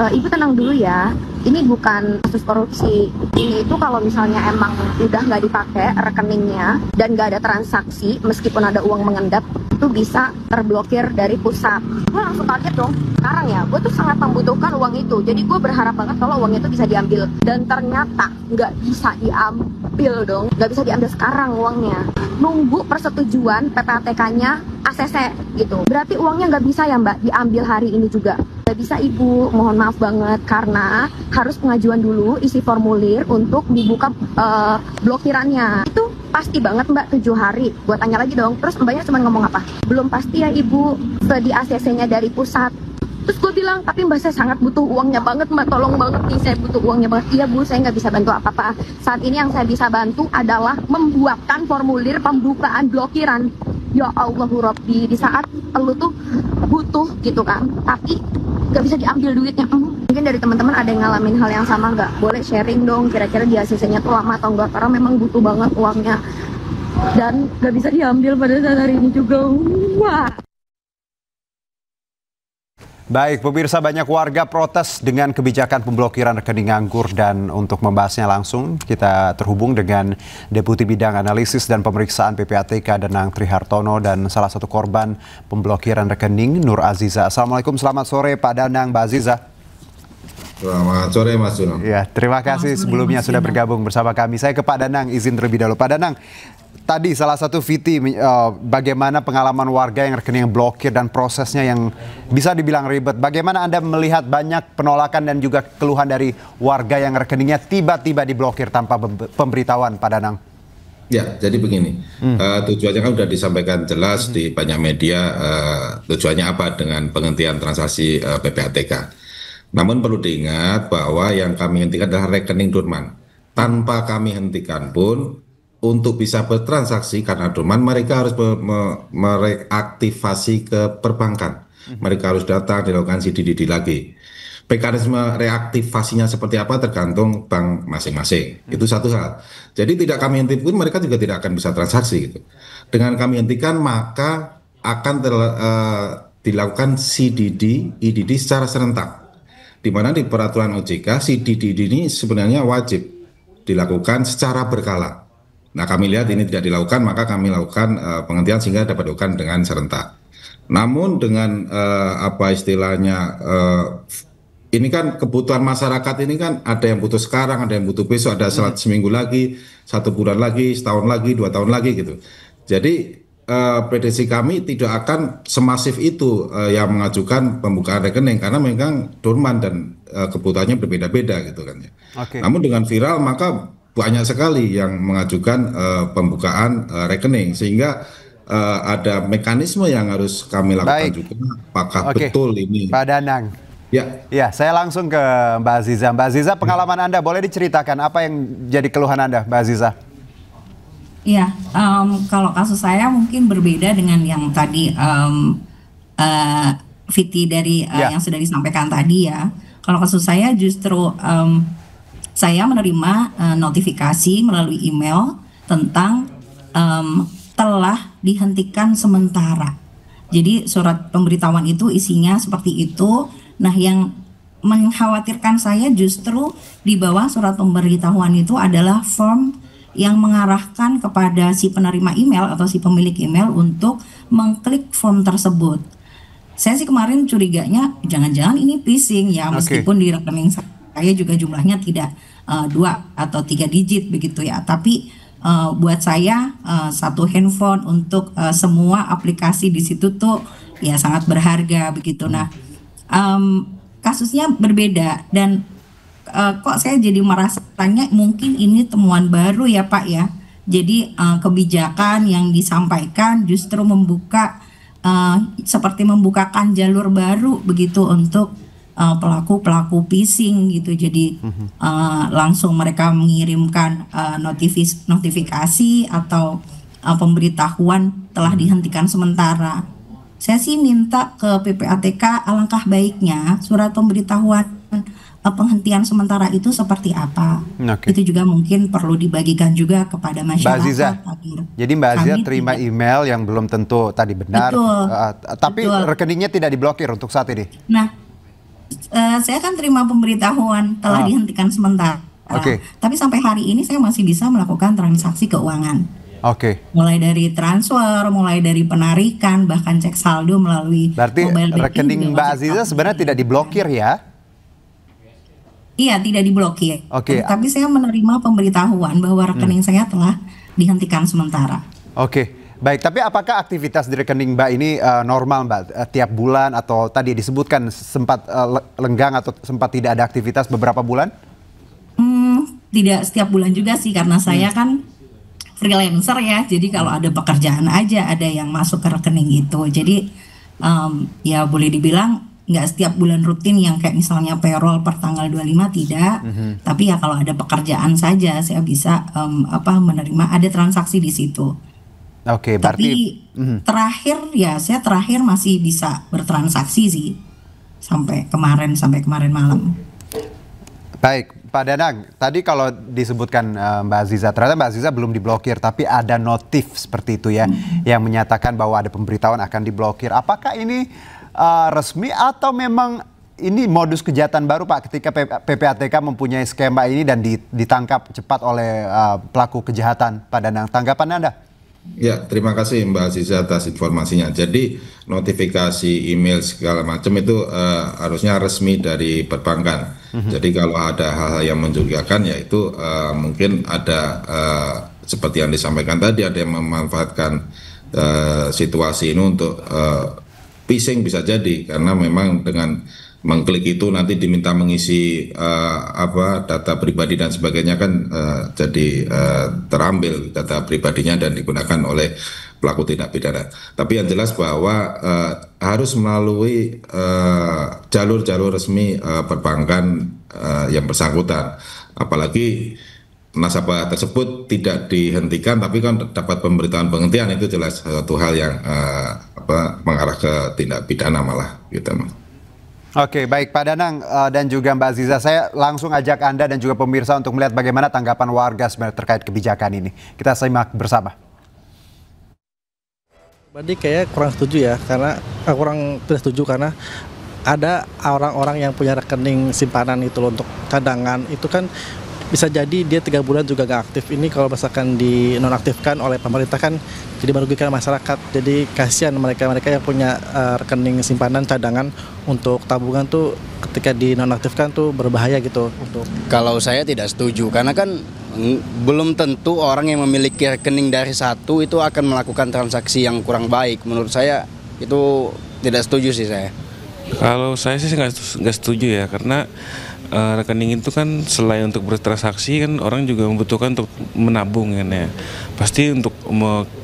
[SPEAKER 26] Ibu tenang dulu ya, ini bukan kasus korupsi. Ini itu kalau misalnya emang udah nggak dipakai rekeningnya dan nggak ada transaksi, meskipun ada uang mengendap, itu bisa terblokir dari pusat. Gue langsung kaget dong. Sekarang ya, gue tuh sangat membutuhkan uang itu. Jadi gue berharap banget kalau uangnya itu bisa diambil. Dan ternyata nggak bisa diambil dong. Nggak bisa diambil sekarang uangnya. Nunggu persetujuan PPATK-nya ACC gitu. Berarti uangnya nggak bisa ya Mbak diambil hari ini juga. Nggak bisa Ibu, mohon maaf banget. Karena harus pengajuan dulu, isi formulir untuk dibuka blokirannya. Itu pasti banget Mbak 7 hari. Gue tanya lagi dong, terus Mbaknya cuma ngomong apa? Belum pasti ya Ibu, di ACC-nya dari pusat. Terus gue bilang, tapi Mbak saya sangat butuh uangnya banget Mbak, tolong banget nih, saya butuh uangnya banget. Iya Bu, saya nggak bisa bantu apa-apa. Saat ini yang saya bisa bantu adalah membuatkan formulir pembukaan blokiran. Ya Allahu Rabbi, di saat lu tuh butuh gitu kan, tapi nggak bisa diambil duitnya. Mungkin dari teman-teman ada yang ngalamin hal yang sama nggak? Boleh sharing dong, kira-kira di ACC-nya tuh lama atau enggak, karena memang butuh banget uangnya. Dan nggak bisa diambil pada saat hari ini juga. Wah.
[SPEAKER 5] Baik, pemirsa, banyak warga protes dengan kebijakan pemblokiran rekening nganggur, dan untuk membahasnya langsung kita terhubung dengan Deputi Bidang Analisis dan Pemeriksaan PPATK Danang Trihartono dan salah satu korban pemblokiran rekening, Nur Aziza. Assalamualaikum, selamat sore Pak Danang, Mbak Aziza.
[SPEAKER 20] Selamat sore Mas Juno.
[SPEAKER 5] Ya, terima kasih sebelumnya sudah bergabung bersama kami. Saya ke Pak Danang, izin terlebih dahulu. Pak Danang, tadi salah satu VT bagaimana pengalaman warga yang rekening blokir dan prosesnya yang bisa dibilang ribet. Bagaimana Anda melihat banyak penolakan dan juga keluhan dari warga yang rekeningnya tiba-tiba diblokir tanpa pemberitahuan, Pak Danang?
[SPEAKER 20] Ya, jadi begini, tujuannya kan sudah disampaikan jelas di banyak media, tujuannya apa dengan penghentian transaksi PPATK. Namun perlu diingat bahwa yang kami hentikan adalah rekening dorman. Tanpa kami hentikan pun, untuk bisa bertransaksi karena dorman, mereka harus mereaktivasi ke perbankan. Mereka harus datang, dilakukan CDD lagi. Mekanisme reaktivasinya seperti apa tergantung bank masing-masing. Itu satu hal. Jadi tidak kami hentikan pun mereka juga tidak akan bisa transaksi gitu. Dengan kami hentikan maka akan dilakukan CDD, IDD secara serentak. Di mana di peraturan OJK CDD ini sebenarnya wajib dilakukan secara berkala. Nah, kami lihat ini tidak dilakukan, maka kami lakukan penghentian sehingga dapat dilakukan dengan serentak. Namun dengan apa istilahnya, ini kan kebutuhan masyarakat ini kan ada yang butuh sekarang, ada yang butuh besok, ada seminggu lagi, 1 bulan lagi, setahun lagi, 2 tahun lagi gitu. Jadi prediksi kami tidak akan semasif itu yang mengajukan pembukaan rekening karena memang dorman dan kebutuhannya berbeda-beda gitu kan ya. Namun dengan viral maka banyak sekali yang mengajukan pembukaan rekening sehingga ada mekanisme yang harus kami lakukan juga. Apakah betul ini?
[SPEAKER 5] Pak Danang.
[SPEAKER 20] Ya,
[SPEAKER 5] saya langsung ke Mbak Aziza. Mbak Aziza, pengalaman Anda boleh diceritakan apa yang jadi keluhan Anda, Mbak Aziza?
[SPEAKER 2] Iya, kalau kasus saya mungkin berbeda dengan yang tadi Viti dari yang sudah disampaikan tadi ya. Kalau kasus saya justru saya menerima notifikasi melalui email tentang telah dihentikan sementara. Jadi surat pemberitahuan itu isinya seperti itu. Nah, yang mengkhawatirkan saya justru di bawah surat pemberitahuan itu adalah form yang mengarahkan kepada si penerima email atau si pemilik email untuk mengklik form tersebut. Saya sih kemarin curiganya jangan-jangan ini phishing ya, meskipun di rekening saya juga jumlahnya tidak 2 atau 3 digit begitu ya, tapi buat saya satu handphone untuk semua aplikasi di situ tuh ya sangat berharga begitu. Nah, kasusnya berbeda dan kok saya jadi merasanya mungkin ini temuan baru ya Pak ya, Jadi kebijakan yang disampaikan justru membuka seperti membukakan jalur baru begitu untuk pelaku phishing gitu. Jadi langsung mereka mengirimkan notifikasi atau pemberitahuan telah dihentikan sementara. Saya sih minta ke PPATK, alangkah baiknya surat pemberitahuan penghentian sementara itu seperti apa. Itu juga mungkin perlu dibagikan juga kepada masyarakat.
[SPEAKER 5] Mbak Aziza, jadi Mbak Aziza terima email yang belum tentu tadi benar, tapi rekeningnya tidak diblokir untuk saat ini.
[SPEAKER 2] Nah, saya kan terima pemberitahuan telah dihentikan sementara. Tapi sampai hari ini saya masih bisa melakukan transaksi keuangan. Mulai dari transfer, mulai dari penarikan, bahkan cek saldo melalui mobile banking.
[SPEAKER 5] Rekening Mbak Aziza sebenarnya tidak diblokir ya?
[SPEAKER 2] Iya, tidak diblokir. Tapi saya menerima pemberitahuan bahwa rekening saya telah dihentikan sementara.
[SPEAKER 5] Baik. Tapi apakah aktivitas di rekening Mbak ini normal, Mbak? Tiap bulan atau tadi disebutkan sempat lenggang atau sempat tidak ada aktivitas beberapa bulan?
[SPEAKER 2] Tidak setiap bulan juga sih, karena saya kan freelancer ya. Jadi kalau ada pekerjaan aja ada yang masuk ke rekening itu. Jadi ya boleh dibilang nggak setiap bulan rutin yang kayak misalnya payroll per tanggal 25 tidak, tapi ya kalau ada pekerjaan saja saya bisa menerima, ada transaksi di situ.
[SPEAKER 5] Berarti
[SPEAKER 2] tapi terakhir ya saya masih bisa bertransaksi sih sampai kemarin malam.
[SPEAKER 5] Baik, Pak Danang, tadi kalau disebutkan Mbak Aziza, ternyata Mbak Aziza belum diblokir, tapi ada notif seperti itu ya, yang menyatakan bahwa ada pemberitahuan akan diblokir. Apakah ini resmi atau memang ini modus kejahatan baru, Pak, ketika PPATK mempunyai skema ini dan ditangkap cepat oleh pelaku kejahatan, Pak Danang? Tanggapan Anda?
[SPEAKER 20] Ya, terima kasih Mbak Aziza atas informasinya. Jadi notifikasi email segala macam itu harusnya resmi dari perbankan. Jadi kalau ada hal-hal yang mencurigakan, yaitu mungkin ada seperti yang disampaikan tadi, ada yang memanfaatkan situasi ini untuk phishing, bisa jadi karena memang dengan mengklik itu nanti diminta mengisi data pribadi dan sebagainya kan, jadi terambil data pribadinya dan digunakan oleh pelaku tindak pidana. Tapi yang jelas bahwa harus melalui jalur-jalur resmi perbankan yang bersangkutan, apalagi nasabah tersebut tidak dihentikan tapi kan dapat pemberitahuan penghentian, itu jelas satu hal yang mengarah ke tindak pidana malah gitu.
[SPEAKER 5] Baik Pak Danang dan juga Mbak Aziza, saya langsung ajak Anda dan juga pemirsa untuk melihat bagaimana tanggapan warga sebenarnya terkait kebijakan ini. Kita simak bersama.
[SPEAKER 3] Berarti kayak kurang setuju ya, karena kurang tidak setuju karena ada orang-orang yang punya rekening simpanan itu loh, untuk cadangan itu kan bisa jadi dia 3 bulan juga nggak aktif. Ini kalau misalkan dinonaktifkan oleh pemerintah kan jadi merugikan masyarakat. Jadi kasihan mereka yang punya rekening simpanan cadangan untuk tabungan tuh, ketika dinonaktifkan tuh berbahaya gitu.
[SPEAKER 4] Kalau saya tidak setuju, karena kan belum tentu orang yang memiliki rekening dari satu itu akan melakukan transaksi yang kurang baik. Menurut saya itu tidak setuju sih saya.
[SPEAKER 6] Kalau saya sih nggak setuju ya, karena rekening itu kan selain untuk bertransaksi kan orang juga membutuhkan untuk menabung kan ya. Pasti untuk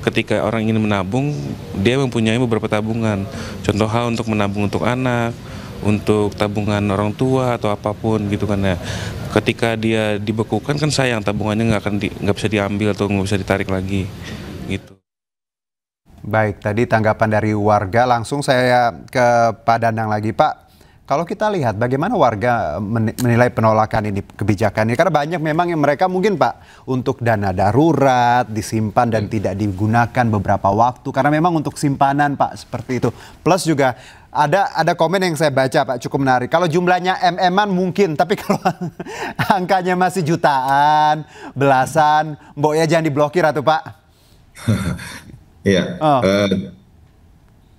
[SPEAKER 6] ketika orang ingin menabung, dia mempunyai beberapa tabungan. Contoh hal untuk menabung untuk anak, untuk tabungan orang tua atau apapun gitu kan ya. Ketika dia dibekukan kan sayang, tabungannya nggak bisa diambil atau nggak bisa ditarik lagi gitu.
[SPEAKER 5] Baik, tadi tanggapan dari warga. Langsung saya ke Pak Danang lagi, Pak. Kalau kita lihat bagaimana warga menilai penolakan ini, kebijakan ini, karena banyak memang yang mereka mungkin Pak untuk dana darurat disimpan dan tidak digunakan beberapa waktu karena memang untuk simpanan Pak, seperti itu. Plus juga ada komen yang saya baca Pak cukup menarik. Kalau jumlahnya MM-an mungkin, tapi kalau angkanya masih jutaan, belasan, mbok ya jangan diblokir atau Pak.
[SPEAKER 20] Iya.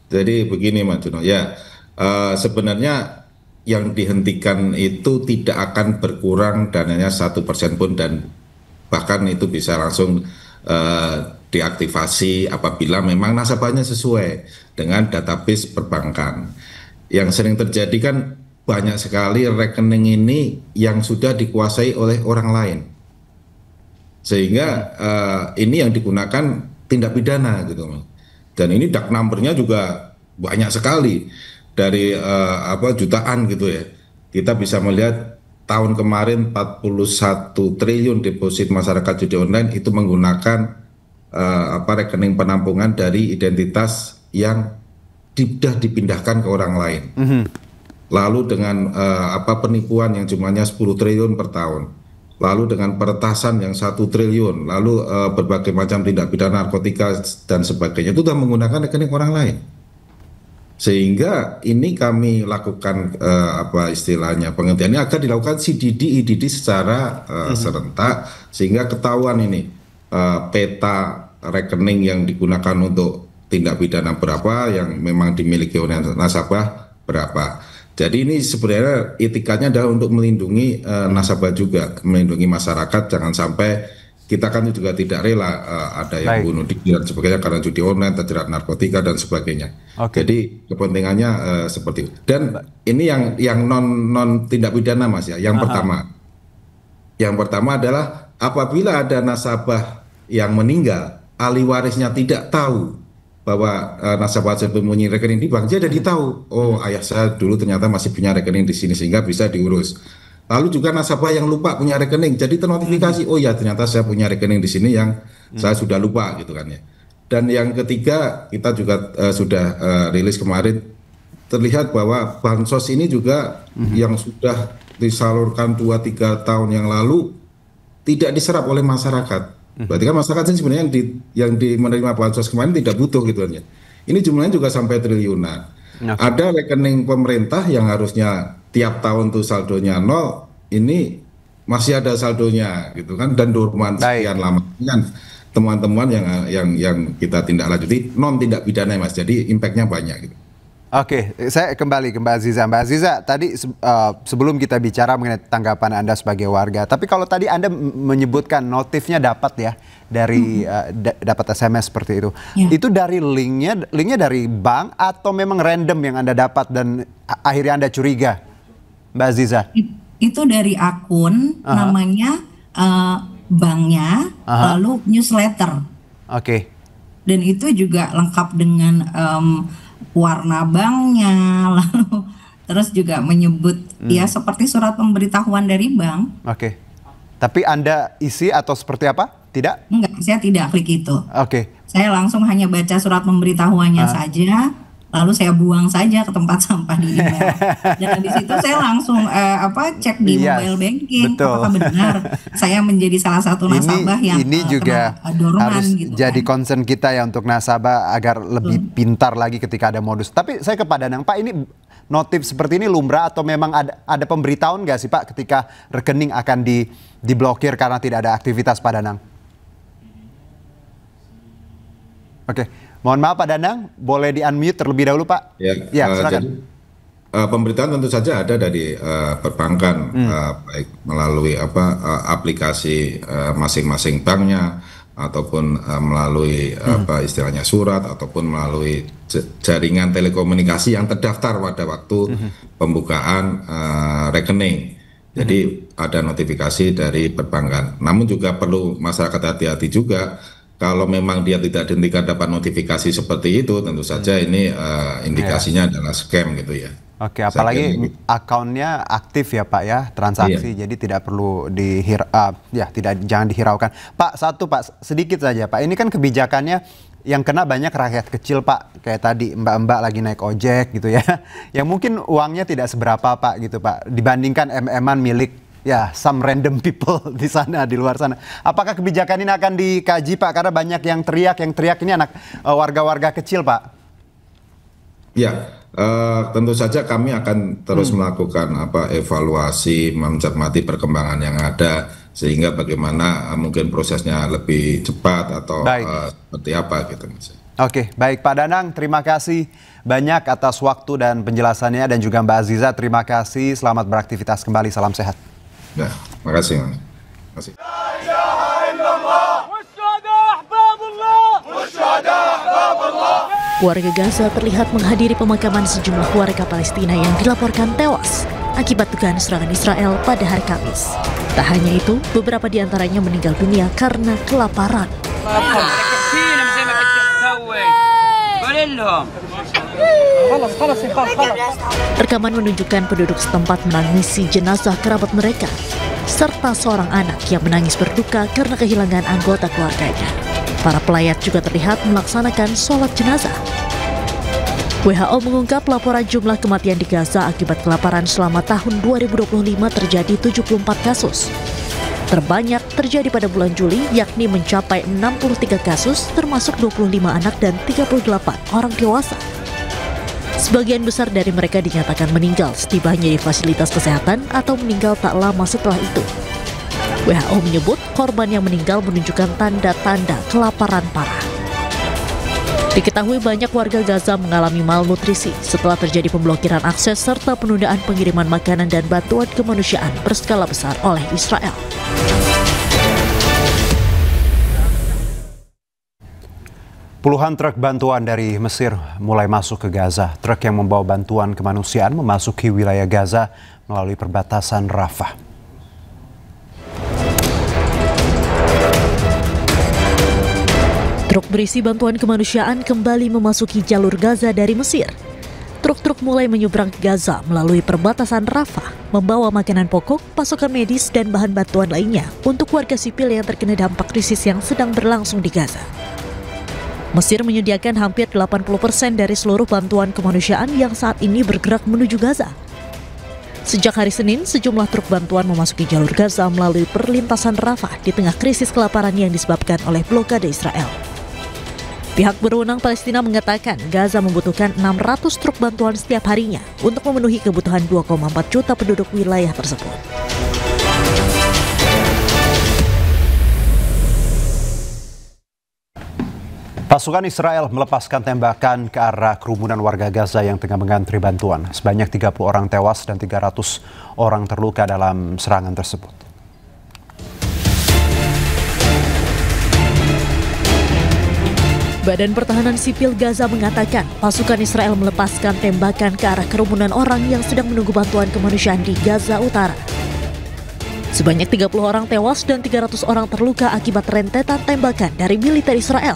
[SPEAKER 20] Jadi begini Mas Juno, ya. Sebenarnya yang dihentikan itu tidak akan berkurang dananya 1% pun, dan bahkan itu bisa langsung diaktifasi apabila memang nasabahnya sesuai dengan database perbankan. Yang sering terjadi kan banyak sekali rekening ini yang sudah dikuasai oleh orang lain. Sehingga ini yang digunakan tindak pidana gitu, Mas. Dan ini dark number-nya juga banyak sekali dari jutaan gitu ya. Kita bisa melihat tahun kemarin 41 triliun deposit masyarakat judi online itu menggunakan rekening penampungan dari identitas yang sudah dipindahkan ke orang lain. Lalu dengan penipuan yang jumlahnya 10 triliun per tahun. Lalu dengan peretasan yang 1 triliun, lalu berbagai macam tindak pidana narkotika dan sebagainya itu sudah menggunakan rekening orang lain. Sehingga ini kami lakukan istilahnya penghentian ini akan dilakukan CDD IDD secara serentak sehingga ketahuan ini peta rekening yang digunakan untuk tindak pidana berapa yang memang dimiliki oleh nasabah berapa. Jadi ini sebenarnya etikanya adalah untuk melindungi nasabah juga, melindungi masyarakat, jangan sampai kita kan juga tidak rela ada yang bunuh diri dan sebagainya karena judi online, terjerat narkotika dan sebagainya. Jadi kepentingannya seperti itu. Dan ini yang non tindak pidana, Mas ya. Yang pertama adalah apabila ada nasabah yang meninggal, ahli warisnya tidak tahu bahwa nasabah tersebut mempunyai rekening di bank, dia jadi tahu, oh ayah saya dulu ternyata masih punya rekening di sini sehingga bisa diurus. Lalu juga nasabah yang lupa punya rekening, jadi ternotifikasi, oh ya ternyata saya punya rekening di sini yang saya sudah lupa gitu kan ya. Dan yang ketiga kita juga sudah rilis kemarin, terlihat bahwa bansos ini juga yang sudah disalurkan 2-3 tahun yang lalu tidak diserap oleh masyarakat. Berarti kan masyarakat ini sebenarnya yang menerima bansos kemarin tidak butuh gitu kan ya. Ini jumlahnya juga sampai triliunan. Ada rekening pemerintah yang harusnya tiap tahun tuh saldonya 0, ini masih ada saldonya gitu kan, dan dorman sekian lama kan teman-teman yang kita tindak lanjuti non tindak pidana, Mas. Jadi impactnya banyak gitu.
[SPEAKER 5] Oke, saya kembali ke Mbak Aziza. Mbak Aziza, tadi sebelum kita bicara mengenai tanggapan Anda sebagai warga, tapi kalau tadi Anda menyebutkan notifnya dapat ya dari dapat SMS seperti itu, itu dari linknya dari bank atau memang random yang Anda dapat dan akhirnya Anda curiga, Mbak Aziza?
[SPEAKER 2] Itu dari akun, namanya banknya, lalu newsletter. Dan itu juga lengkap dengan warna banknya, lalu terus juga menyebut ya seperti surat pemberitahuan dari bank.
[SPEAKER 5] Tapi Anda isi atau seperti apa? Tidak?
[SPEAKER 2] Enggak, saya tidak klik itu.
[SPEAKER 5] Saya
[SPEAKER 2] langsung hanya baca surat pemberitahuannya saja, lalu saya buang saja ke tempat sampah di email. Dan habis itu saya langsung cek di mobile banking apakah benar saya menjadi salah satu nasabah yang
[SPEAKER 5] ini juga harus
[SPEAKER 2] gitu
[SPEAKER 5] jadi concern kita ya untuk nasabah agar lebih pintar lagi ketika ada modus. Tapi saya kepada Danang, Pak, ini notif seperti ini lumrah atau memang ada pemberitahuan nggak sih Pak ketika rekening akan diblokir karena tidak ada aktivitas Pak Danang? Mohon maaf Pak Danang, boleh di-unmute terlebih dahulu Pak? Ya, silakan. Pemberitaan tentu saja ada dari perbankan, baik melalui aplikasi masing-masing banknya, ataupun melalui istilahnya surat, ataupun melalui jaringan telekomunikasi yang terdaftar pada waktu pembukaan rekening. Jadi ada notifikasi dari perbankan. Namun juga perlu masyarakat hati-hati juga. Kalau memang dia tidak dihentikan dapat notifikasi seperti itu, tentu saja ini indikasinya adalah scam gitu ya. Apalagi akunnya aktif ya Pak ya, transaksi, jadi tidak perlu jangan dihiraukan. Pak, sedikit saja Pak, ini kan kebijakannya yang kena banyak rakyat kecil Pak, kayak tadi mbak-mbak lagi naik ojek gitu ya, yang mungkin uangnya tidak seberapa Pak gitu Pak, dibandingkan MM-an milik some random people di sana, di luar sana. Apakah kebijakan ini akan dikaji Pak? Karena banyak yang teriak ini anak warga-warga kecil Pak. Tentu saja kami akan terus melakukan evaluasi, mencermati perkembangan yang ada, sehingga bagaimana mungkin prosesnya lebih cepat atau seperti apa gitu. Baik Pak Danang, terima kasih banyak atas waktu dan penjelasannya, dan juga Mbak Aziza, terima kasih. Selamat beraktivitas kembali, salam sehat. Terima kasih.
[SPEAKER 15] Warga Gaza terlihat menghadiri pemakaman sejumlah warga Palestina yang dilaporkan tewas akibat dugaan serangan Israel pada hari Kamis.
[SPEAKER 7] Tak hanya itu, beberapa di antaranya meninggal dunia karena kelaparan. Rekaman menunjukkan penduduk setempat menangisi jenazah kerabat mereka, serta seorang anak yang menangis berduka karena kehilangan anggota keluarganya. Para pelayat juga terlihat melaksanakan sholat jenazah. WHO mengungkap laporan jumlah kematian di Gaza akibat kelaparan selama tahun 2025 terjadi 74 kasus. Terbanyak terjadi pada bulan Juli, yakni mencapai 63 kasus, termasuk 25 anak dan 38 orang dewasa. Sebagian besar dari mereka dinyatakan meninggal setibanya di fasilitas kesehatan atau meninggal tak lama setelah itu. WHO menyebut korban yang meninggal menunjukkan tanda-tanda kelaparan parah. Diketahui banyak warga Gaza mengalami malnutrisi setelah terjadi pemblokiran akses serta penundaan pengiriman makanan dan bantuan kemanusiaan berskala besar oleh Israel.
[SPEAKER 5] Puluhan truk bantuan dari Mesir mulai masuk ke Gaza. Truk yang membawa bantuan kemanusiaan memasuki wilayah Gaza melalui perbatasan Rafah. Truk berisi bantuan kemanusiaan kembali memasuki jalur Gaza dari Mesir. Truk-truk mulai menyeberang ke Gaza melalui perbatasan Rafah, membawa makanan pokok, pasokan medis, dan bahan bantuan lainnya untuk warga sipil yang terkena dampak krisis yang sedang berlangsung di Gaza. Mesir menyediakan hampir 80% dari seluruh bantuan kemanusiaan yang saat ini bergerak menuju Gaza. Sejak hari Senin, sejumlah truk bantuan memasuki jalur Gaza melalui perlintasan Rafah di tengah krisis kelaparan yang disebabkan oleh blokade Israel. Pihak berwenang Palestina mengatakan Gaza membutuhkan 600 truk bantuan setiap harinya untuk memenuhi kebutuhan 2,4 juta penduduk wilayah tersebut. Pasukan Israel melepaskan tembakan ke arah kerumunan warga Gaza yang tengah mengantri bantuan. Sebanyak 30 orang tewas dan 300 orang terluka dalam serangan tersebut.
[SPEAKER 7] Badan Pertahanan Sipil Gaza mengatakan pasukan Israel melepaskan tembakan ke arah kerumunan orang yang sedang menunggu bantuan kemanusiaan di Gaza Utara. Sebanyak 30 orang tewas dan 300 orang terluka akibat rentetan tembakan dari militer Israel.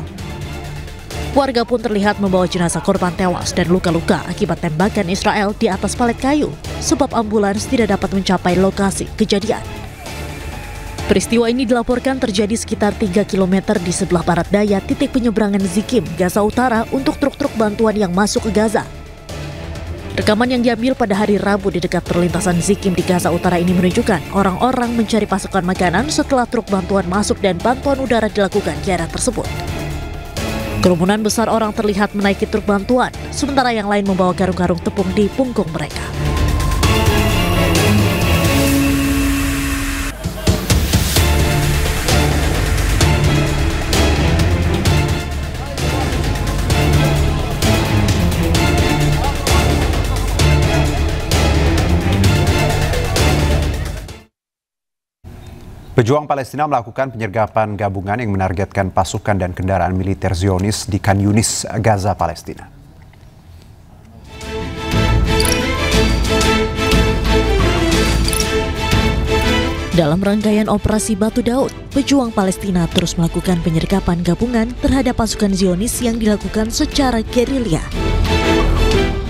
[SPEAKER 7] Warga pun terlihat membawa jenazah korban tewas dan luka-luka akibat tembakan Israel di atas palet kayu, sebab ambulans tidak dapat mencapai lokasi kejadian. Peristiwa ini dilaporkan terjadi sekitar 3 km di sebelah barat daya titik penyeberangan Zikim, Gaza Utara untuk truk-truk bantuan yang masuk ke Gaza. Rekaman yang diambil pada hari Rabu di dekat perlintasan Zikim di Gaza Utara ini menunjukkan orang-orang mencari pasokan makanan setelah truk bantuan masuk dan bantuan udara dilakukan di area tersebut. Kerumunan besar orang terlihat menaiki truk bantuan, sementara yang lain membawa karung-karung tepung di punggung mereka.
[SPEAKER 5] Pejuang Palestina melakukan penyergapan gabungan yang menargetkan pasukan dan kendaraan militer Zionis di Khan Yunis, Gaza, Palestina.
[SPEAKER 7] Dalam rangkaian operasi Batu Daud, pejuang Palestina terus melakukan penyergapan gabungan terhadap pasukan Zionis yang dilakukan secara gerilya.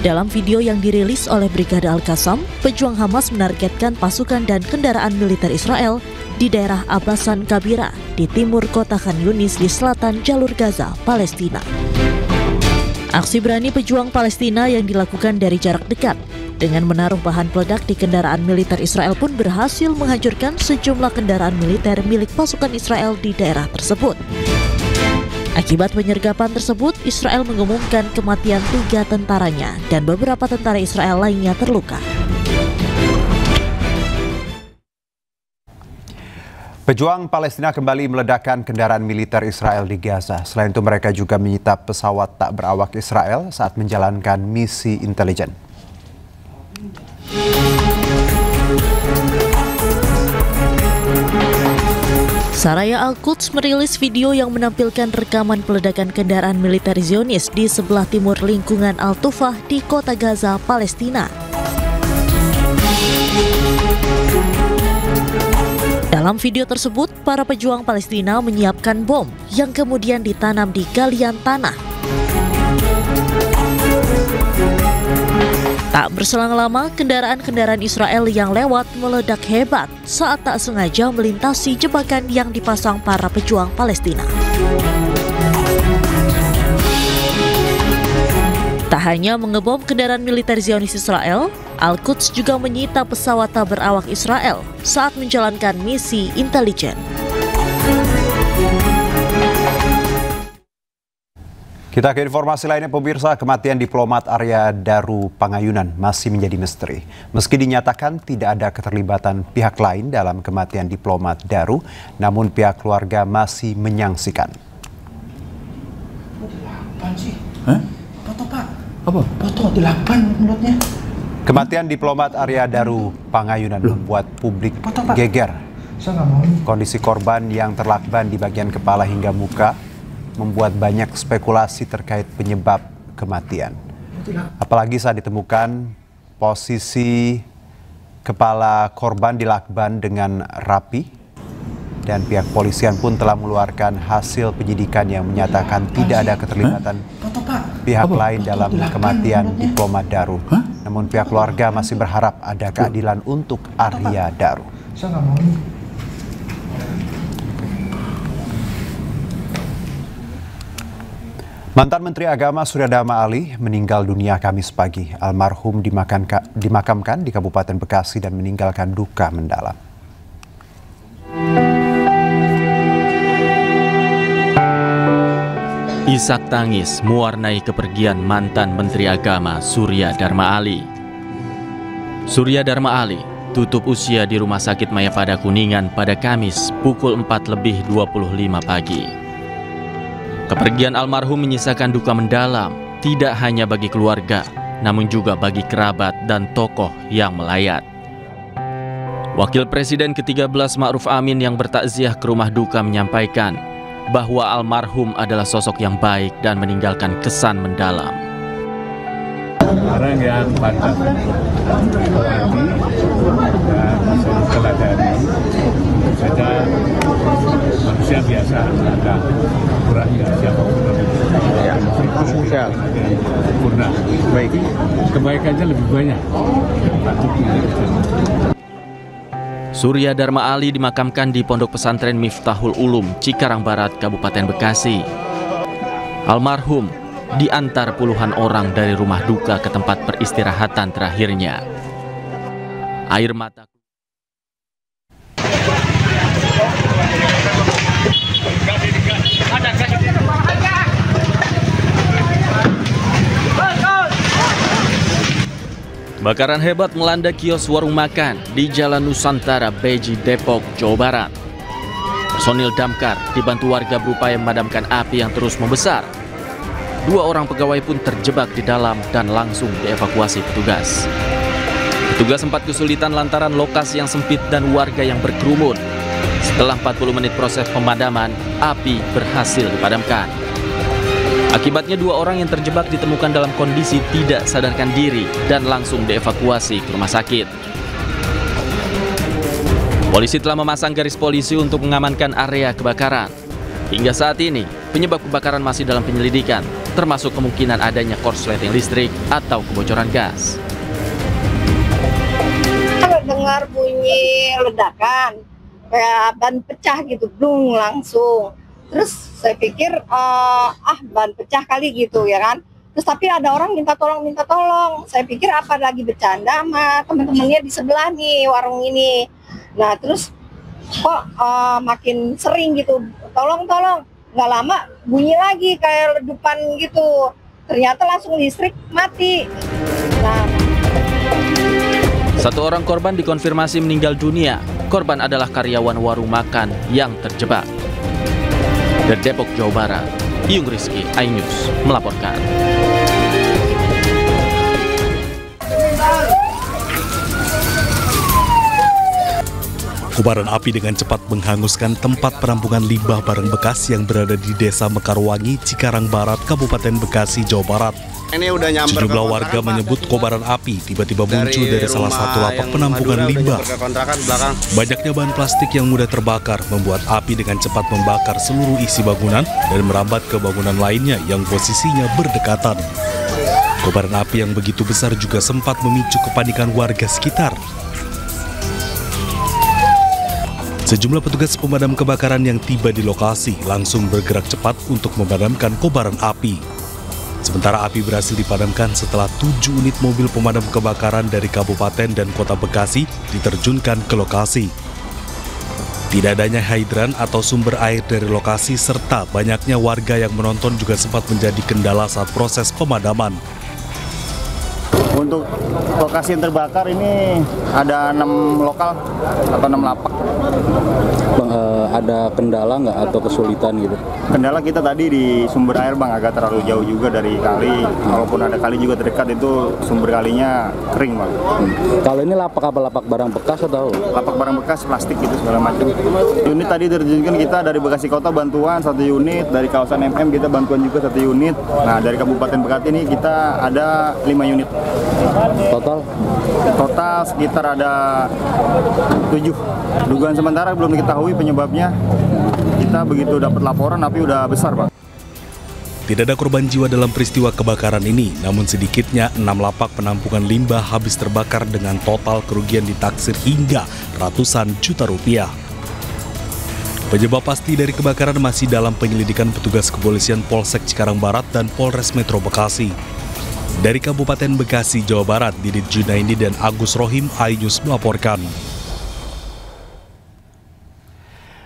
[SPEAKER 7] Dalam video yang dirilis oleh Brigade Al-Qassam, pejuang Hamas menargetkan pasukan dan kendaraan militer Israel di daerah Abbasan Kabira di timur kota Khan Yunis di selatan jalur Gaza, Palestina. Aksi berani pejuang Palestina yang dilakukan dari jarak dekat dengan menaruh bahan peledak di kendaraan militer Israel pun berhasil menghancurkan sejumlah kendaraan militer milik pasukan Israel di daerah tersebut. Akibat penyergapan tersebut, Israel mengumumkan kematian 3 tentaranya dan beberapa tentara Israel lainnya terluka.
[SPEAKER 5] Pejuang Palestina kembali meledakkan kendaraan militer Israel di Gaza. Selain itu mereka juga menyita pesawat tak berawak Israel saat menjalankan misi intelijen.
[SPEAKER 7] Saraya Al-Quds merilis video yang menampilkan rekaman peledakan kendaraan militer Zionis di sebelah timur lingkungan Al-Tufah di kota Gaza, Palestina. Dalam video tersebut, para pejuang Palestina menyiapkan bom yang kemudian ditanam di galian tanah. Tak berselang lama, kendaraan-kendaraan Israel yang lewat meledak hebat saat tak sengaja melintasi jebakan yang dipasang para pejuang Palestina. Tak hanya mengebom kendaraan militer Zionis Israel, Al-Quds juga menyita pesawat tak berawak Israel saat menjalankan misi intelijen.
[SPEAKER 5] Kita ke informasi lainnya, pemirsa. Kematian diplomat Arya Daru Pangayunan masih menjadi misteri. Meski dinyatakan tidak ada keterlibatan pihak lain dalam kematian diplomat Daru, namun pihak keluarga masih menyangsikan.
[SPEAKER 8] Apa? Foto 8 menurutnya.
[SPEAKER 5] Kematian diplomat Arya Daru Pangayunan membuat publik geger. Kondisi korban yang terlakban di bagian kepala hingga muka membuat banyak spekulasi terkait penyebab kematian. Apalagi saat ditemukan posisi kepala korban dilakban dengan rapi, dan pihak polisian pun telah mengeluarkan hasil penyidikan yang menyatakan tidak ada keterlibatan pihak lain dalam kematian diplomat Daru. Namun pihak keluarga masih berharap ada keadilan untuk Arya Daru. Mantan Menteri Agama Surya Dharma Ali meninggal dunia Kamis pagi. Almarhum dimakamkan di Kabupaten Bekasi dan meninggalkan duka mendalam.
[SPEAKER 25] Isak tangis mewarnai kepergian mantan Menteri Agama Surya Dharma Ali. Surya Dharma Ali tutup usia di Rumah Sakit Mayapada Kuningan pada Kamis pukul 4:25 pagi. Kepergian almarhum menyisakan duka mendalam, tidak hanya bagi keluarga, namun juga bagi kerabat dan tokoh yang melayat. Wakil Presiden ke-13 Ma'ruf Amin yang bertakziah ke rumah duka menyampaikan bahwa almarhum adalah sosok yang baik dan meninggalkan kesan mendalam.
[SPEAKER 9] Orang yang patah hati dan bisa diteladani, saja manusia biasa, ada kurangnya siapapun sempurna. Baik, kebaikannya lebih banyak.
[SPEAKER 25] Surya Dharma Ali dimakamkan di Pondok Pesantren Miftahul Ulum, Cikarang Barat, Kabupaten Bekasi. Almarhum diantar puluhan orang dari rumah duka ke tempat peristirahatan terakhirnya. Air mata Kebakaran hebat melanda kios warung makan di Jalan Nusantara, Beji, Depok, Jawa Barat. Personil damkar dibantu warga berupaya memadamkan api yang terus membesar. 2 orang pegawai pun terjebak di dalam dan langsung dievakuasi petugas. Petugas sempat kesulitan lantaran lokasi yang sempit dan warga yang berkerumun. Setelah 40 menit proses pemadaman, api berhasil dipadamkan. Akibatnya 2 orang yang terjebak ditemukan dalam kondisi tidak sadarkan diri dan langsung dievakuasi ke rumah sakit. Polisi telah memasang garis polisi untuk mengamankan area kebakaran. Hingga saat ini, penyebab kebakaran masih dalam penyelidikan, termasuk kemungkinan adanya korsleting listrik atau kebocoran gas.
[SPEAKER 10] Dengar bunyi ledakan, kayak ban pecah gitu, blung langsung. Terus saya pikir ban pecah kali gitu ya kan. Terus tapi ada orang minta tolong. Saya pikir apa lagi bercanda sama teman-temannya di sebelah nih warung ini. Nah terus kok makin sering gitu, tolong. Nggak lama bunyi lagi kayak ledupan gitu. Ternyata langsung listrik mati. Nah.
[SPEAKER 25] 1 orang korban dikonfirmasi meninggal dunia. Korban adalah karyawan warung makan yang terjebak. Dari Depok, Jawa Barat, Iyung Rizky, iNews melaporkan.
[SPEAKER 11] Kobaran api dengan cepat menghanguskan tempat penampungan limbah barang bekas yang berada di Desa Mekarwangi, Cikarang Barat, Kabupaten Bekasi, Jawa Barat.
[SPEAKER 4] Ini udah nyamper.
[SPEAKER 11] Sejumlah warga menyebut kobaran api tiba-tiba muncul dari salah satu lapak penampungan limbah. Banyaknya bahan plastik yang mudah terbakar membuat api dengan cepat membakar seluruh isi bangunan dan merambat ke bangunan lainnya yang posisinya berdekatan. Kobaran api yang begitu besar juga sempat memicu kepanikan warga sekitar. Sejumlah petugas pemadam kebakaran yang tiba di lokasi langsung bergerak cepat untuk memadamkan kobaran api. Sementara api berhasil dipadamkan setelah 7 unit mobil pemadam kebakaran dari Kabupaten dan Kota Bekasi diterjunkan ke lokasi. Tidak adanya hidran atau sumber air dari lokasi serta banyaknya warga yang menonton juga sempat menjadi kendala saat proses pemadaman.
[SPEAKER 12] Untuk lokasi yang terbakar ini ada 6 lokal atau 6 lapak.
[SPEAKER 13] Bang, ada kendala nggak atau kesulitan gitu?
[SPEAKER 12] Kendala kita tadi di sumber air Bang, agak terlalu jauh juga dari kali. Walaupun ada kali juga terdekat, itu sumber kalinya kering Bang.
[SPEAKER 13] Kalau ini lapak apa, lapak barang bekas atau?
[SPEAKER 12] Lapak barang bekas, plastik gitu segala macam. Unit tadi terjunkan kita dari Bekasi Kota bantuan 1 unit, dari kawasan MM kita bantuan juga 1 unit. Nah dari Kabupaten Bekasi ini kita ada 5 unit. Total sekitar ada 7. Dugaan sementara belum diketahui penyebabnya. Kita begitu dapat laporan api udah besar Pak.
[SPEAKER 11] Tidak ada korban jiwa dalam peristiwa kebakaran ini, namun sedikitnya 6 lapak penampungan limbah habis terbakar dengan total kerugian ditaksir hingga ratusan juta rupiah. Penyebab pasti dari kebakaran masih dalam penyelidikan petugas kepolisian Polsek Cikarang Barat dan Polres Metro Bekasi. Dari Kabupaten Bekasi, Jawa Barat, Didit Junaidi dan Agus Rohim, iNews melaporkan.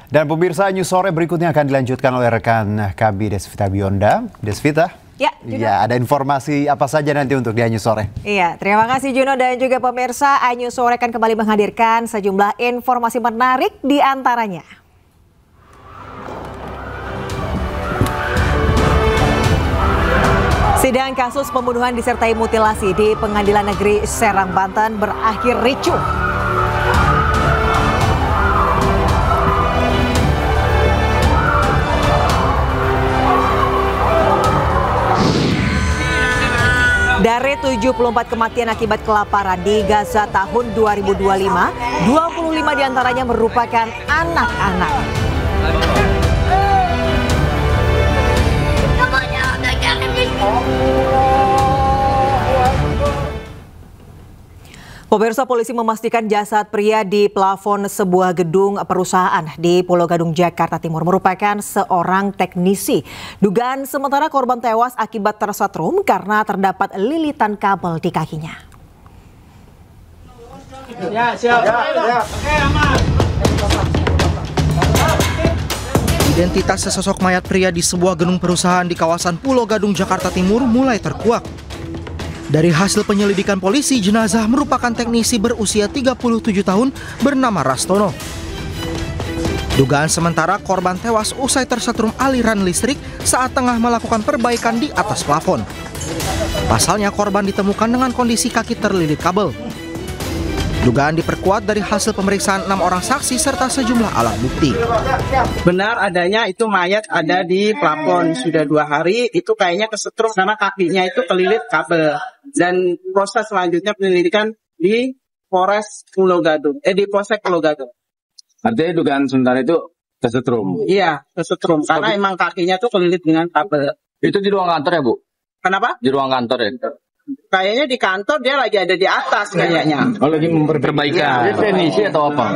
[SPEAKER 5] Dan pemirsa, News Sore berikutnya akan dilanjutkan oleh rekan kami Desvita Bionda. Desvita?
[SPEAKER 14] Ya, Juno.
[SPEAKER 5] Ya, ada informasi apa saja nanti untuk di iNews Sore?
[SPEAKER 14] Iya, terima kasih Juno dan juga pemirsa. iNews Sore akan kembali menghadirkan sejumlah informasi menarik di antaranya. Sidang kasus pembunuhan disertai mutilasi di Pengadilan Negeri Serang, Banten berakhir ricuh. Dari 74 kematian akibat kelaparan di Gaza tahun 2025, 25 diantaranya merupakan anak-anak. Pemirsa, polisi memastikan jasad pria di plafon sebuah gedung perusahaan di Pulau Gadung, Jakarta Timur merupakan seorang teknisi. Dugaan sementara korban tewas akibat tersetrum karena terdapat lilitan kabel di kakinya.
[SPEAKER 16] Ya, siap. Oke, aman.
[SPEAKER 18] Identitas sesosok mayat pria di sebuah gedung perusahaan di kawasan Pulau Gadung, Jakarta Timur mulai terkuak. Dari hasil penyelidikan polisi, jenazah merupakan teknisi berusia 37 tahun bernama Rastono. Dugaan sementara korban tewas usai tersetrum aliran listrik saat tengah melakukan perbaikan di atas plafon. Pasalnya korban ditemukan dengan kondisi kaki terlilit kabel. Dugaan diperkuat dari hasil pemeriksaan 6 orang saksi serta sejumlah alat bukti.
[SPEAKER 16] Benar adanya itu mayat ada di plafon sudah 2 hari, itu kayaknya kesetrum karena kakinya itu kelilit kabel. Dan proses selanjutnya penyelidikan di Polres Pulau Gadung, di Polsek Pulau Gadung.
[SPEAKER 19] Artinya dugaan sementara itu kesetrum?
[SPEAKER 16] Iya, kesetrum karena emang kakinya tuh kelilit dengan kabel.
[SPEAKER 19] Itu di ruang kantor ya Bu?
[SPEAKER 16] Kenapa?
[SPEAKER 19] Di ruang kantor ya?
[SPEAKER 16] Kayaknya di kantor dia lagi ada di atas kayaknya.
[SPEAKER 19] Oh, lagi memperbaikan. Dia teknisi atau apa?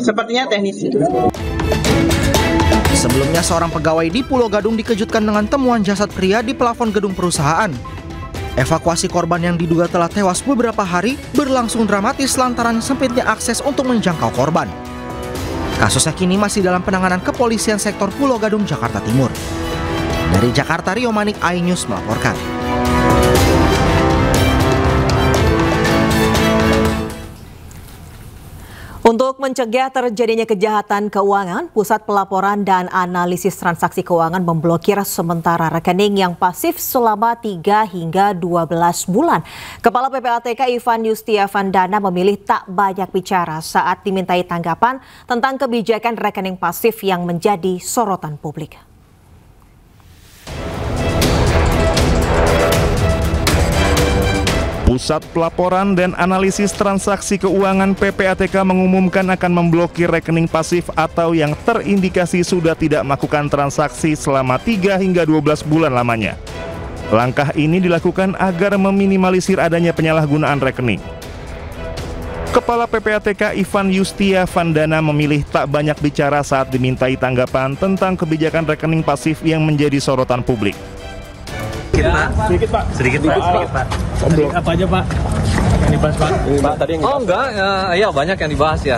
[SPEAKER 16] Sepertinya teknisi.
[SPEAKER 18] Sebelumnya seorang pegawai di Pulau Gadung dikejutkan dengan temuan jasad pria di plafon gedung perusahaan. Evakuasi korban yang diduga telah tewas beberapa hari berlangsung dramatis lantaran sempitnya akses untuk menjangkau korban. Kasusnya kini masih dalam penanganan kepolisian sektor Pulau Gadung, Jakarta Timur. Dari Jakarta, Rio Manik, iNews melaporkan.
[SPEAKER 14] Untuk mencegah terjadinya kejahatan keuangan, Pusat Pelaporan dan Analisis Transaksi Keuangan memblokir sementara rekening yang pasif selama 3 hingga 12 bulan. Kepala PPATK Ivan Yustiavandana memilih tak banyak bicara saat dimintai tanggapan tentang kebijakan rekening pasif yang menjadi sorotan publik.
[SPEAKER 1] Pusat Pelaporan dan Analisis Transaksi Keuangan PPATK mengumumkan akan memblokir rekening pasif atau yang terindikasi sudah tidak melakukan transaksi selama 3 hingga 12 bulan lamanya. Langkah ini dilakukan agar meminimalisir adanya penyalahgunaan rekening. Kepala PPATK Ivan Yustia Vandana memilih tak banyak bicara saat dimintai tanggapan tentang kebijakan rekening pasif yang menjadi sorotan publik.
[SPEAKER 9] Sedikit Pak. Sedikit Pak. Apa aja Pak? Yang dibahas Pak? Pak tadi yang enggak, ya banyak yang dibahas ya.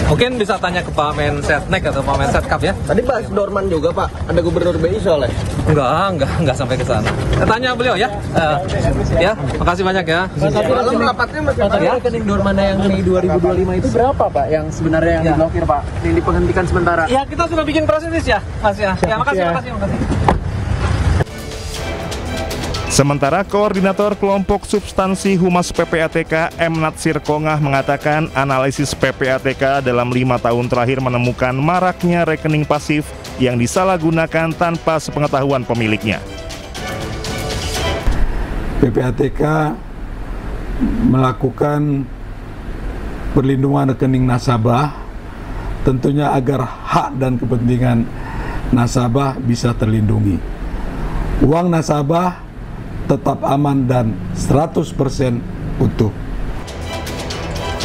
[SPEAKER 9] Mungkin bisa tanya ke Pak Mensetnek atau Pak Mensetkap ya. Tadi bahas Dorman juga Pak. Ada Gubernur BI soalnya. Enggak sampai ke sana. Tanya beliau ya. Ya, makasih banyak ya. Malam rapatnya ya. Rekening Dorman yang Mei 2025 itu berapa Pak yang sebenarnya yang diblokir Pak? Yang dipenghentikan sementara. Ya, kita sudah bikin proses ya, Mas ya. Ya, makasih.
[SPEAKER 1] Sementara Koordinator Kelompok Substansi Humas PPATK M. Natsir Kongah mengatakan analisis PPATK dalam 5 tahun terakhir menemukan maraknya rekening pasif yang disalahgunakan tanpa sepengetahuan pemiliknya.
[SPEAKER 9] PPATK melakukan perlindungan rekening nasabah tentunya agar hak dan kepentingan nasabah bisa terlindungi. Uang nasabah tetap aman dan 100% utuh.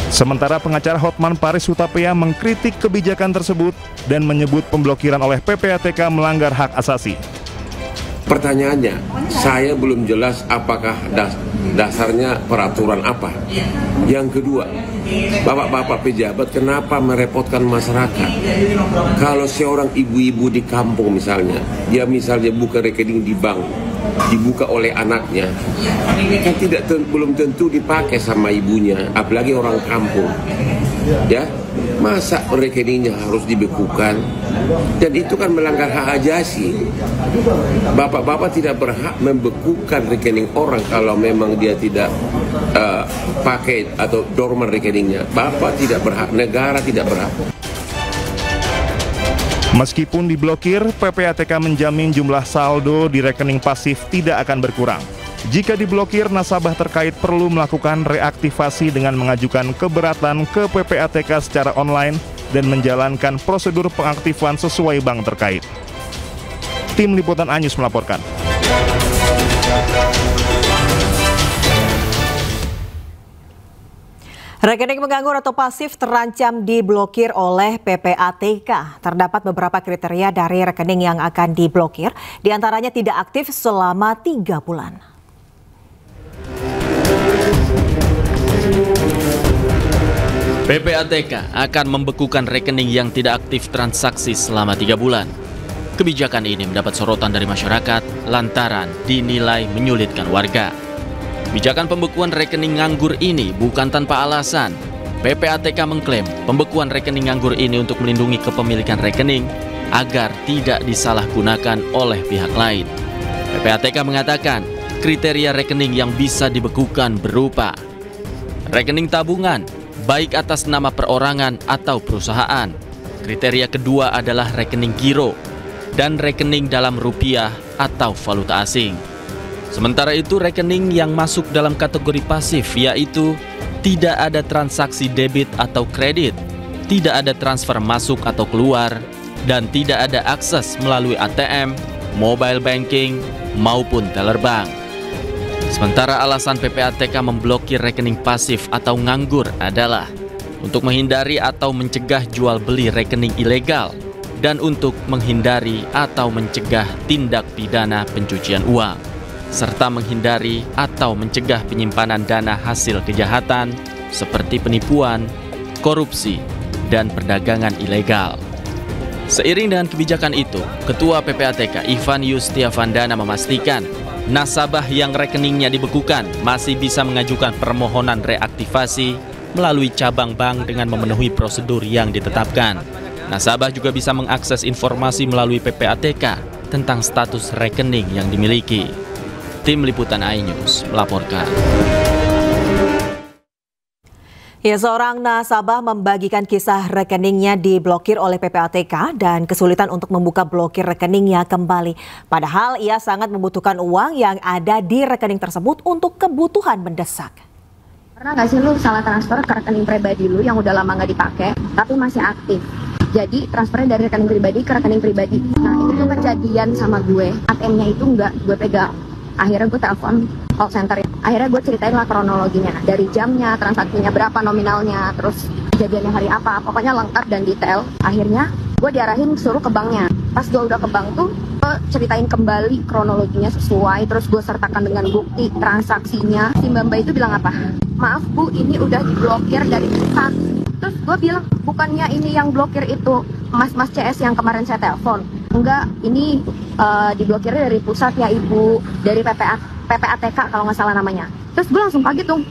[SPEAKER 1] Sementara pengacara Hotman Paris Hutapea mengkritik kebijakan tersebut dan menyebut pemblokiran oleh PPATK melanggar hak asasi.
[SPEAKER 17] Pertanyaannya, saya belum jelas apakah dasarnya peraturan apa. Yang kedua, bapak-bapak pejabat kenapa merepotkan masyarakat? Kalau seorang ibu-ibu di kampung misalnya, dia misalnya buka rekening di bank, dibuka oleh anaknya, kan belum tentu dipakai sama ibunya, apalagi orang kampung. Ya, masa rekeningnya harus dibekukan? Dan itu kan melanggar hak asasi. Bapak-bapak tidak berhak membekukan rekening orang kalau memang dia tidak pakai atau dorman rekeningnya. Bapak tidak berhak, negara tidak berhak.
[SPEAKER 1] Meskipun diblokir, PPATK menjamin jumlah saldo di rekening pasif tidak akan berkurang. Jika diblokir, nasabah terkait perlu melakukan reaktivasi dengan mengajukan keberatan ke PPATK secara online dan menjalankan prosedur pengaktifan sesuai bank terkait. Tim Liputan Anyus melaporkan.
[SPEAKER 14] Rekening menganggur atau pasif terancam diblokir oleh PPATK. Terdapat beberapa kriteria dari rekening yang akan diblokir, diantaranya tidak aktif selama 3 bulan.
[SPEAKER 25] PPATK akan membekukan rekening yang tidak aktif transaksi selama 3 bulan. Kebijakan ini mendapat sorotan dari masyarakat lantaran dinilai menyulitkan warga. Kebijakan pembekuan rekening nganggur ini bukan tanpa alasan. PPATK mengklaim pembekuan rekening nganggur ini untuk melindungi kepemilikan rekening agar tidak disalahgunakan oleh pihak lain. PPATK mengatakan kriteria rekening yang bisa dibekukan berupa rekening tabungan, baik atas nama perorangan atau perusahaan. Kriteria kedua adalah rekening giro dan rekening dalam rupiah atau valuta asing. Sementara itu rekening yang masuk dalam kategori pasif yaitu tidak ada transaksi debit atau kredit, tidak ada transfer masuk atau keluar, dan tidak ada akses melalui ATM, mobile banking, maupun teller bank. Sementara alasan PPATK memblokir rekening pasif atau nganggur adalah untuk menghindari atau mencegah jual beli rekening ilegal dan untuk menghindari atau mencegah tindak pidana pencucian uang, serta menghindari atau mencegah penyimpanan dana hasil kejahatan seperti penipuan, korupsi, dan perdagangan ilegal. Seiring dengan kebijakan itu, Ketua PPATK Ivan Yustia Vandana memastikan nasabah yang rekeningnya dibekukan masih bisa mengajukan permohonan reaktivasi melalui cabang bank dengan memenuhi prosedur yang ditetapkan. Nasabah juga bisa mengakses informasi melalui PPATK tentang status rekening yang dimiliki. Tim Liputan iNews melaporkan.
[SPEAKER 14] Ya, seorang nasabah membagikan kisah rekeningnya diblokir oleh PPATK dan kesulitan untuk membuka blokir rekeningnya kembali. Padahal ia sangat membutuhkan uang yang ada di rekening tersebut untuk kebutuhan mendesak.
[SPEAKER 3] Pernah nggak sih lu salah transfer ke rekening pribadi lu yang udah lama nggak dipakai tapi masih aktif? Jadi transfernya dari rekening pribadi ke rekening pribadi. Nah itu kejadian sama gue. ATM-nya itu nggak gue pegang. Akhirnya gue telepon call center. Akhirnya gue ceritain lah kronologinya. Dari jamnya, transaksinya berapa nominalnya, terus kejadiannya hari apa. Pokoknya lengkap dan detail. Akhirnya gue diarahin suruh ke banknya. Pas gue udah ke bank tuh, gue ceritain kembali kronologinya sesuai. Terus gue sertakan dengan bukti transaksinya. Si Mbak itu bilang apa? Maaf Bu, ini udah diblokir dari pusat. Terus gue bilang, bukannya ini yang blokir itu Mas CS yang kemarin saya telepon. Enggak, ini diblokirnya dari pusat ya Ibu, dari PPATK kalau nggak salah namanya. Terus gue langsung kaget dong,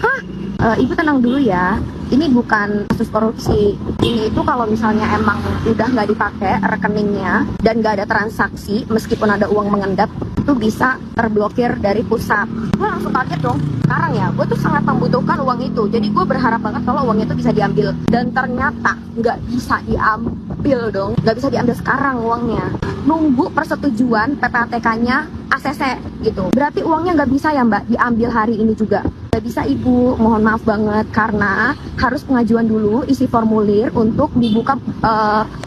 [SPEAKER 3] Ibu tenang dulu ya, ini bukan kasus korupsi. Ini itu kalau misalnya emang udah nggak dipakai rekeningnya dan nggak ada transaksi, meskipun ada uang mengendap, itu bisa terblokir dari pusat. Gue langsung kaget dong, sekarang ya, gue tuh sangat membutuhkan uang itu. Jadi gue berharap banget kalau uangnya itu bisa diambil. Dan ternyata nggak bisa diambil dong, nggak bisa diambil sekarang uangnya. Nunggu persetujuan PPATK-nya ACC gitu. Berarti uangnya nggak bisa ya Mbak diambil hari ini juga? Nggak bisa Ibu, mohon maaf banget karena harus pengajuan dulu isi formulir untuk dibuka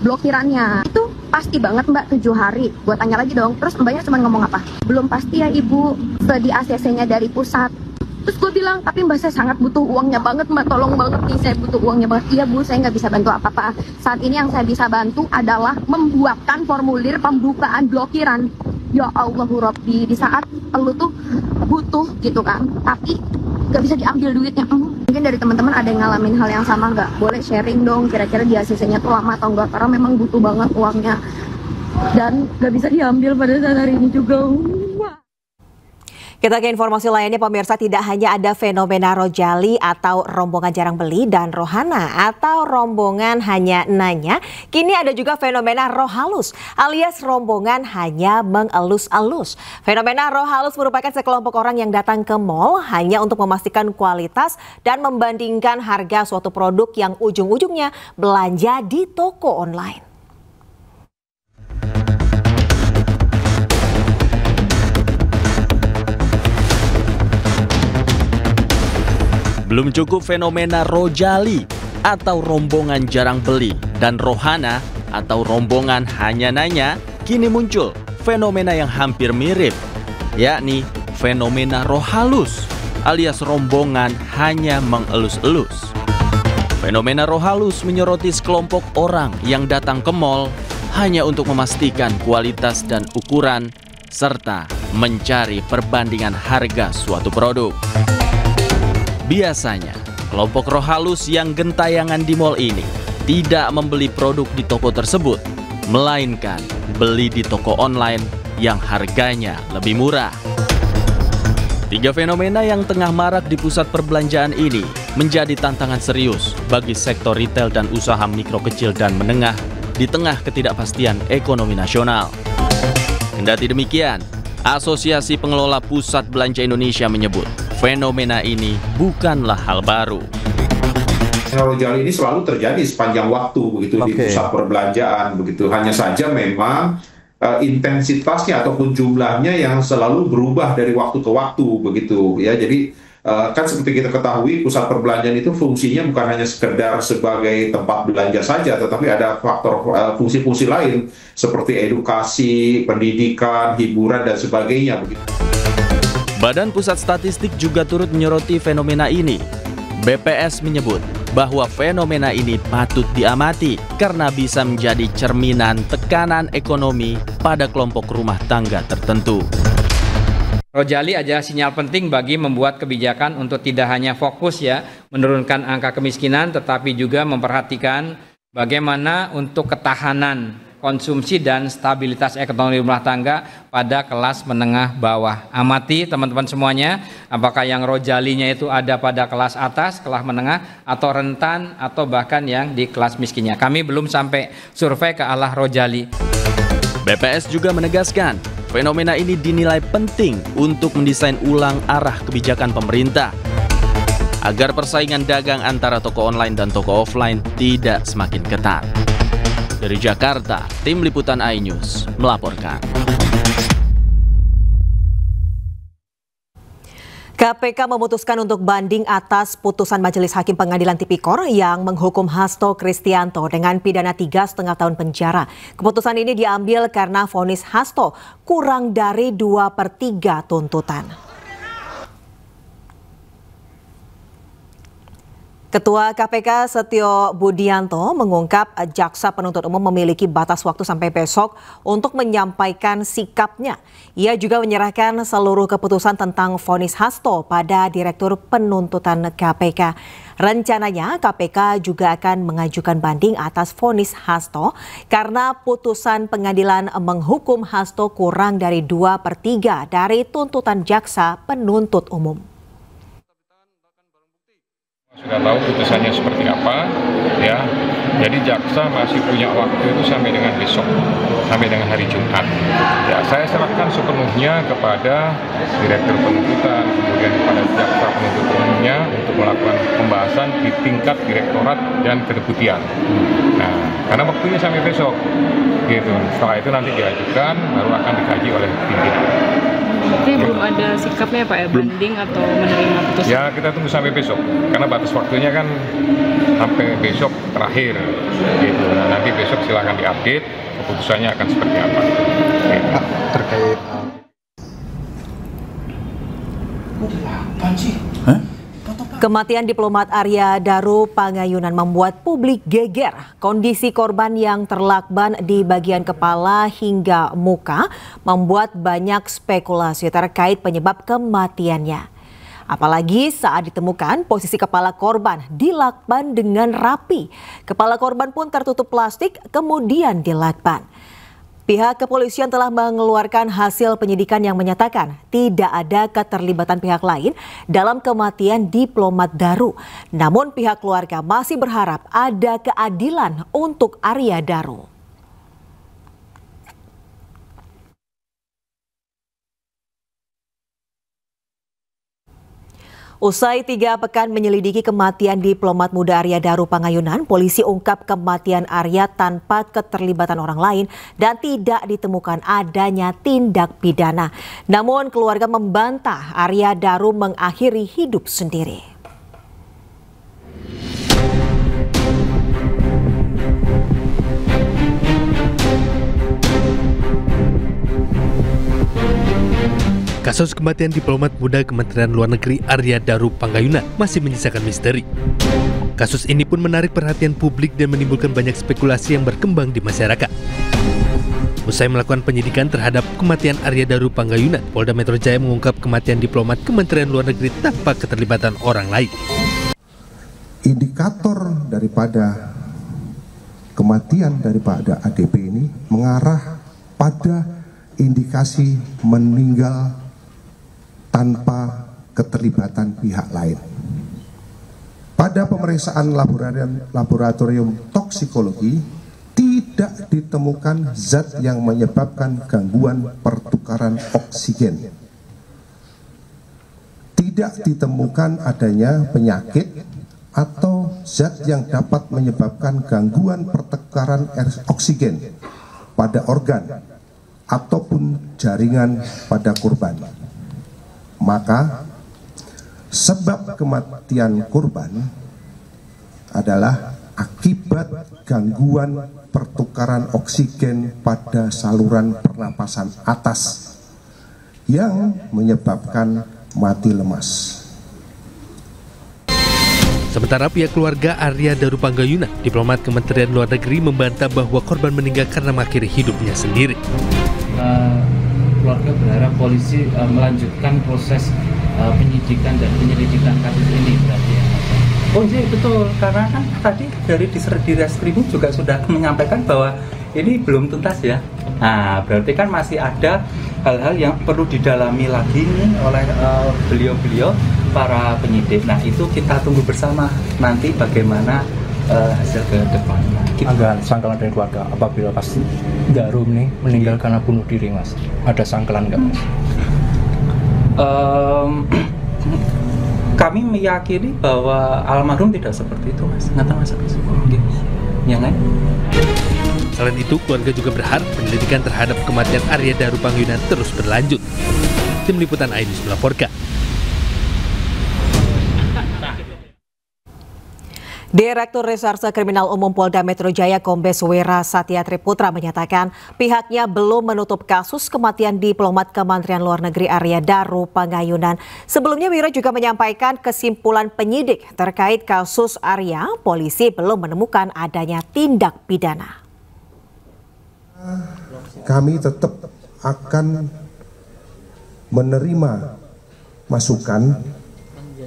[SPEAKER 3] blokirannya. Itu pasti banget Mbak 7 hari. Gue tanya lagi dong, terus Mbaknya cuma ngomong apa? Belum pasti ya Ibu, di ACC-nya dari pusat. Terus gue bilang, tapi Mbak saya sangat butuh uangnya banget Mbak, tolong banget nih, saya butuh uangnya banget. Iya Bu, saya nggak bisa bantu apa-apa. Saat ini yang saya bisa bantu adalah membuatkan formulir pembukaan blokiran. Ya Allahu Rabbi, di saat lu tuh butuh gitu kan, tapi nggak bisa diambil duitnya. Mungkin dari teman-teman ada yang ngalamin hal yang sama nggak? Boleh sharing dong, kira-kira di ACC-nya tuh lama atau enggak, karena memang butuh banget uangnya. Dan nggak bisa diambil pada saat hari ini juga.
[SPEAKER 14] Kita ke informasi lainnya, pemirsa, tidak hanya ada fenomena Rojali atau rombongan jarang beli dan Rohana atau rombongan hanya nanya, kini ada juga fenomena roh halus alias rombongan hanya mengelus-elus. Fenomena roh halus merupakan sekelompok orang yang datang ke mal hanya untuk memastikan kualitas dan membandingkan harga suatu produk yang ujung-ujungnya belanja di toko online.
[SPEAKER 25] Belum cukup fenomena Rojali atau rombongan jarang beli dan Rohana atau rombongan hanya nanya, kini muncul fenomena yang hampir mirip, yakni fenomena roh halus alias rombongan hanya mengelus-elus. Fenomena roh halus menyoroti sekelompok orang yang datang ke mal hanya untuk memastikan kualitas dan ukuran serta mencari perbandingan harga suatu produk. Biasanya, kelompok roh halus yang gentayangan di mal ini tidak membeli produk di toko tersebut, melainkan beli di toko online yang harganya lebih murah. 3 fenomena yang tengah marak di pusat perbelanjaan ini menjadi tantangan serius bagi sektor retail dan usaha mikro kecil dan menengah di tengah ketidakpastian ekonomi nasional. Kendati demikian, Asosiasi Pengelola Pusat Belanja Indonesia menyebut fenomena ini bukanlah hal baru.
[SPEAKER 21] Rojali ini selalu terjadi sepanjang waktu begitu di pusat perbelanjaan begitu. Hanya saja memang intensitasnya ataupun jumlahnya yang selalu berubah dari waktu ke waktu begitu ya. Jadi kan seperti kita ketahui pusat perbelanjaan itu fungsinya bukan hanya sekedar sebagai tempat belanja saja, tetapi ada faktor fungsi-fungsi lain seperti edukasi, pendidikan, hiburan dan sebagainya begitu.
[SPEAKER 25] Badan Pusat Statistik juga turut menyoroti fenomena ini. BPS menyebut bahwa fenomena ini patut diamati karena bisa menjadi cerminan tekanan ekonomi pada kelompok rumah tangga tertentu.
[SPEAKER 22] Rojali adalah sinyal penting bagi membuat kebijakan untuk tidak hanya fokus menurunkan angka kemiskinan, tetapi juga memperhatikan bagaimana untuk ketahanan konsumsi dan stabilitas ekonomi rumah tangga pada kelas menengah bawah. Amati teman-teman semuanya, apakah yang Rojalinya itu ada pada kelas atas, kelas menengah, atau rentan, atau bahkan yang di kelas miskinnya. Kami belum sampai survei ke arah Rojali.
[SPEAKER 25] BPS juga menegaskan, fenomena ini dinilai penting untuk mendesain ulang arah kebijakan pemerintah. agar persaingan dagang antara toko online dan toko offline tidak semakin ketat. Dari Jakarta, tim liputan iNews melaporkan.
[SPEAKER 14] KPK memutuskan untuk banding atas putusan Majelis Hakim Pengadilan Tipikor yang menghukum Hasto Kristianto dengan pidana 3,5 tahun penjara. Keputusan ini diambil karena vonis Hasto kurang dari 2/3 tuntutan. Ketua KPK Setio Budianto mengungkap jaksa penuntut umum memiliki batas waktu sampai besok untuk menyampaikan sikapnya. Ia juga menyerahkan seluruh keputusan tentang vonis Hasto pada Direktur Penuntutan KPK. Rencananya KPK juga akan mengajukan banding atas vonis Hasto karena putusan pengadilan menghukum Hasto kurang dari 2/3 dari tuntutan jaksa penuntut umum.
[SPEAKER 2] Sudah tahu putusannya seperti apa, ya. Jadi jaksa masih punya waktu itu sampai dengan besok, sampai dengan hari Jumat. Ya, saya serahkan sepenuhnya kepada Direktur Penuntutan, kemudian kepada jaksa penuntut umumnya untuk melakukan pembahasan di tingkat direktorat dan kedeputian. Nah, karena waktunya sampai besok, gitu. Setelah itu nanti diajukan, baru akan dikaji oleh pimpinan.
[SPEAKER 6] Tapi belum ada sikapnya Pak ya, banding atau menerima putusan?
[SPEAKER 2] Ya, kita tunggu sampai besok, karena batas waktunya kan sampai besok terakhir, gitu. Nah, nanti besok silakan diupdate keputusannya akan seperti apa. Gitu.
[SPEAKER 8] Terkait
[SPEAKER 14] Kematian diplomat Arya Daru Pangayunan membuat publik geger. Kondisi korban yang terlakban di bagian kepala hingga muka membuat banyak spekulasi terkait penyebab kematiannya. Apalagi saat ditemukan posisi kepala korban dilakban dengan rapi. Kepala korban pun tertutup plastik kemudian dilakban. Pihak kepolisian telah mengeluarkan hasil penyidikan yang menyatakan tidak ada keterlibatan pihak lain dalam kematian diplomat Daru. Namun pihak keluarga masih berharap ada keadilan untuk Arya Daru. Usai 3 pekan menyelidiki kematian diplomat muda Arya Daru Pangayunan, polisi ungkap kematian Arya tanpa keterlibatan orang lain dan tidak ditemukan adanya tindak pidana. Namun keluarga membantah Arya Daru mengakhiri hidup sendiri.
[SPEAKER 11] Kasus kematian diplomat muda Kementerian Luar Negeri Arya Daru Pangayunan masih menyisakan misteri. Kasus ini pun menarik perhatian publik dan menimbulkan banyak spekulasi yang berkembang di masyarakat. Usai melakukan penyidikan terhadap kematian Arya Daru Pangayunan, Polda Metro Jaya mengungkap kematian diplomat Kementerian Luar Negeri tanpa keterlibatan orang lain.
[SPEAKER 20] Indikator daripada kematian daripada ADP ini mengarah pada indikasi meninggal tanpa keterlibatan pihak lain. Pada pemeriksaan laboratorium toksikologi tidak ditemukan zat yang menyebabkan gangguan pertukaran oksigen. Tidak ditemukan adanya penyakit atau zat yang dapat menyebabkan gangguan pertukaran oksigen pada organ ataupun jaringan pada korban. Maka sebab kematian korban adalah akibat gangguan pertukaran oksigen pada saluran pernapasan atas yang menyebabkan mati lemas.
[SPEAKER 11] Sementara pihak keluarga Arya Daru Pangayunan, diplomat Kementerian Luar Negeri, membantah bahwa korban meninggal karena mengakhiri hidupnya sendiri.
[SPEAKER 23] Keluarga berharap polisi melanjutkan proses penyidikan dan penyelidikan kasus ini berarti ya Mas?
[SPEAKER 8] Oh iya betul, karena kan tadi dari di Reskrim juga sudah menyampaikan bahwa ini belum tuntas ya. Nah berarti kan masih ada hal-hal yang perlu didalami lagi nih oleh beliau-beliau para penyidik. Nah itu kita tunggu bersama nanti bagaimana hasil ke depannya.
[SPEAKER 24] Ada sangkalan dari keluarga apabila pasti Daru ini meninggal karena bunuh diri Mas? Ada sangkalan nggak Mas?
[SPEAKER 8] Kami meyakini bahwa almarhum tidak seperti itu, Mas. Ngata Mas. Ya kan?
[SPEAKER 11] Selain itu, keluarga juga berharap penyelidikan terhadap kematian Arya Darupangyunan terus berlanjut. Tim Liputan iNews melaporkan.
[SPEAKER 14] Direktur Reserse Kriminal Umum Polda Metro Jaya Kombes Wera Satya Triputra menyatakan pihaknya belum menutup kasus kematian diplomat Kementerian Luar Negeri Arya Darupangyunan. Sebelumnya Wera juga menyampaikan kesimpulan penyidik terkait kasus Arya, polisi belum menemukan adanya tindak pidana.
[SPEAKER 20] Kami tetap akan menerima masukan.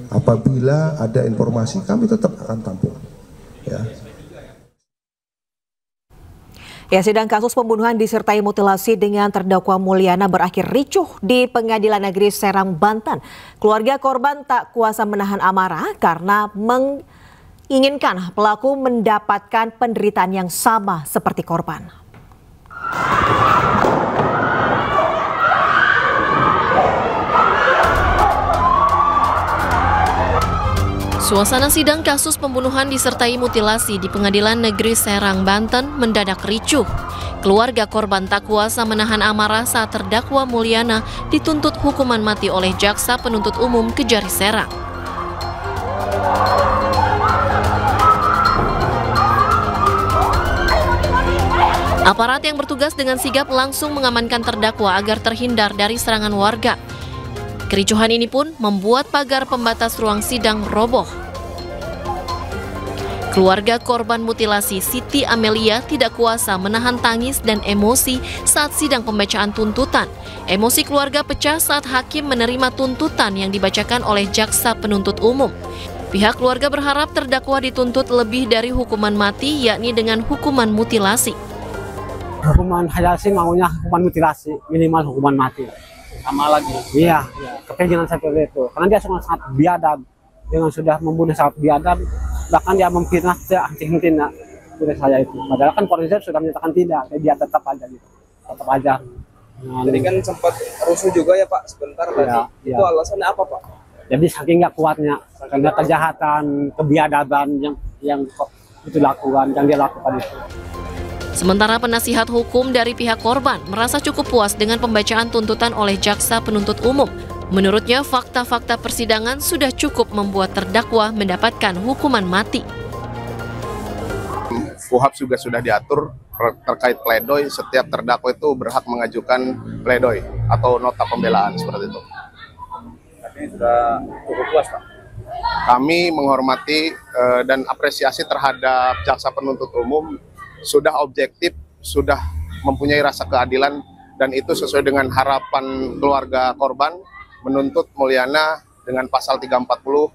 [SPEAKER 20] Apabila ada informasi, kami tetap akan tampung.
[SPEAKER 14] Sidang kasus pembunuhan disertai mutilasi dengan terdakwa Mulyana berakhir ricuh di Pengadilan Negeri Serang, Banten. Keluarga korban tak kuasa menahan amarah karena menginginkan pelaku mendapatkan penderitaan yang sama seperti korban.
[SPEAKER 4] Suasana sidang kasus pembunuhan disertai mutilasi di Pengadilan Negeri Serang, Banten mendadak ricuh. Keluarga korban tak kuasa menahan amarah saat terdakwa Mulyana dituntut hukuman mati oleh Jaksa Penuntut Umum Kejari Serang. Aparat yang bertugas dengan sigap langsung mengamankan terdakwa agar terhindar dari serangan warga. Kericuhan ini pun membuat pagar pembatas ruang sidang roboh. Keluarga korban mutilasi Siti Amelia tidak kuasa menahan tangis dan emosi saat sidang pembacaan tuntutan. Emosi keluarga pecah saat hakim menerima tuntutan yang dibacakan oleh Jaksa Penuntut Umum. Pihak keluarga berharap terdakwa dituntut lebih dari hukuman mati, yakni dengan hukuman mutilasi.
[SPEAKER 7] Hukuman Hayasi maunya hukuman mutilasi, minimal hukuman mati.
[SPEAKER 9] Sama lagi?
[SPEAKER 7] Iya, kepentingan seperti itu. Karena dia sangat biadab, dengan sudah membunuh sangat biadab, bahkan dia memfitnah henti-hentinya oleh saya itu. Padahal kan polisi sudah menyatakan tidak, dia tetap aja gitu, tetap aja.
[SPEAKER 9] Jadi kan sempat rusuh juga ya Pak sebentar tadi. Itu alasannya apa Pak?
[SPEAKER 7] Jadi saking nggak kuatnya, karena kejahatan, kebiadaban yang itu lakukan, yang dia lakukan itu.
[SPEAKER 4] Sementara penasihat hukum dari pihak korban merasa cukup puas dengan pembacaan tuntutan oleh Jaksa Penuntut Umum. Menurutnya, fakta-fakta persidangan sudah cukup membuat terdakwa mendapatkan hukuman mati.
[SPEAKER 10] KUHP juga sudah diatur terkait pledoi, setiap terdakwa itu berhak mengajukan pledoi atau nota pembelaan seperti itu.
[SPEAKER 9] Artinya sudah cukup puas Pak?
[SPEAKER 10] Kami menghormati dan apresiasi terhadap Jaksa Penuntut Umum, sudah objektif, sudah mempunyai rasa keadilan, dan itu sesuai dengan harapan keluarga korban menuntut Mulyana dengan pasal 340.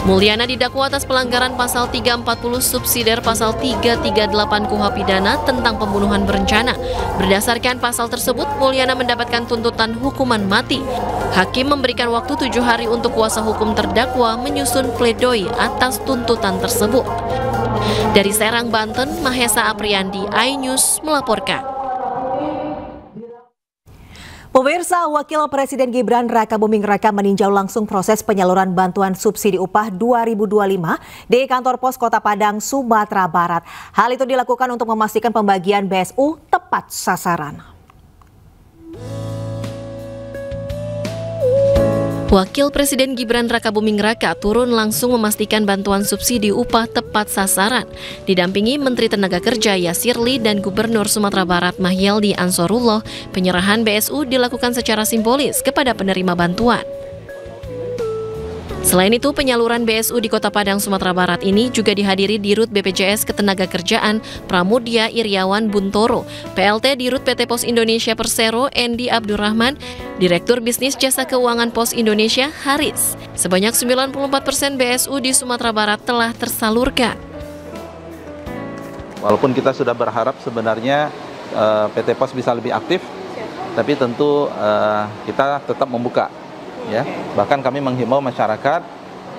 [SPEAKER 4] Mulyana didakwa atas pelanggaran pasal 340 subsidiar pasal 338 KUHP pidana tentang pembunuhan berencana. Berdasarkan pasal tersebut, Mulyana mendapatkan tuntutan hukuman mati. Hakim memberikan waktu 7 hari untuk kuasa hukum terdakwa menyusun pledoi atas tuntutan tersebut. Dari Serang, Banten, Mahesa Apriandi, iNews melaporkan.
[SPEAKER 14] Pemirsa, Wakil Presiden Gibran Rakabuming Raka meninjau langsung proses penyaluran bantuan subsidi upah 2025 di kantor pos Kota Padang, Sumatera Barat. Hal itu dilakukan untuk memastikan pembagian BSU tepat sasaran.
[SPEAKER 4] Wakil Presiden Gibran Rakabuming Raka turun langsung memastikan bantuan subsidi upah tepat sasaran. Didampingi Menteri Tenaga Kerja Yasir Lee dan Gubernur Sumatera Barat Mahyaldi Ansarullah, penyerahan BSU dilakukan secara simbolis kepada penerima bantuan. Selain itu, penyaluran BSU di Kota Padang, Sumatera Barat ini juga dihadiri Dirut BPJS Ketenagakerjaan Pramudia Iriawan Buntoro, PLT Dirut PT Pos Indonesia Persero Endi Abdurrahman, Direktur Bisnis Jasa Keuangan Pos Indonesia Haris. Sebanyak 94% BSU di Sumatera Barat telah tersalurkan.
[SPEAKER 13] Walaupun kita sudah berharap sebenarnya PT Pos bisa lebih aktif, tapi tentu kita tetap membuka. Ya, bahkan kami menghimbau masyarakat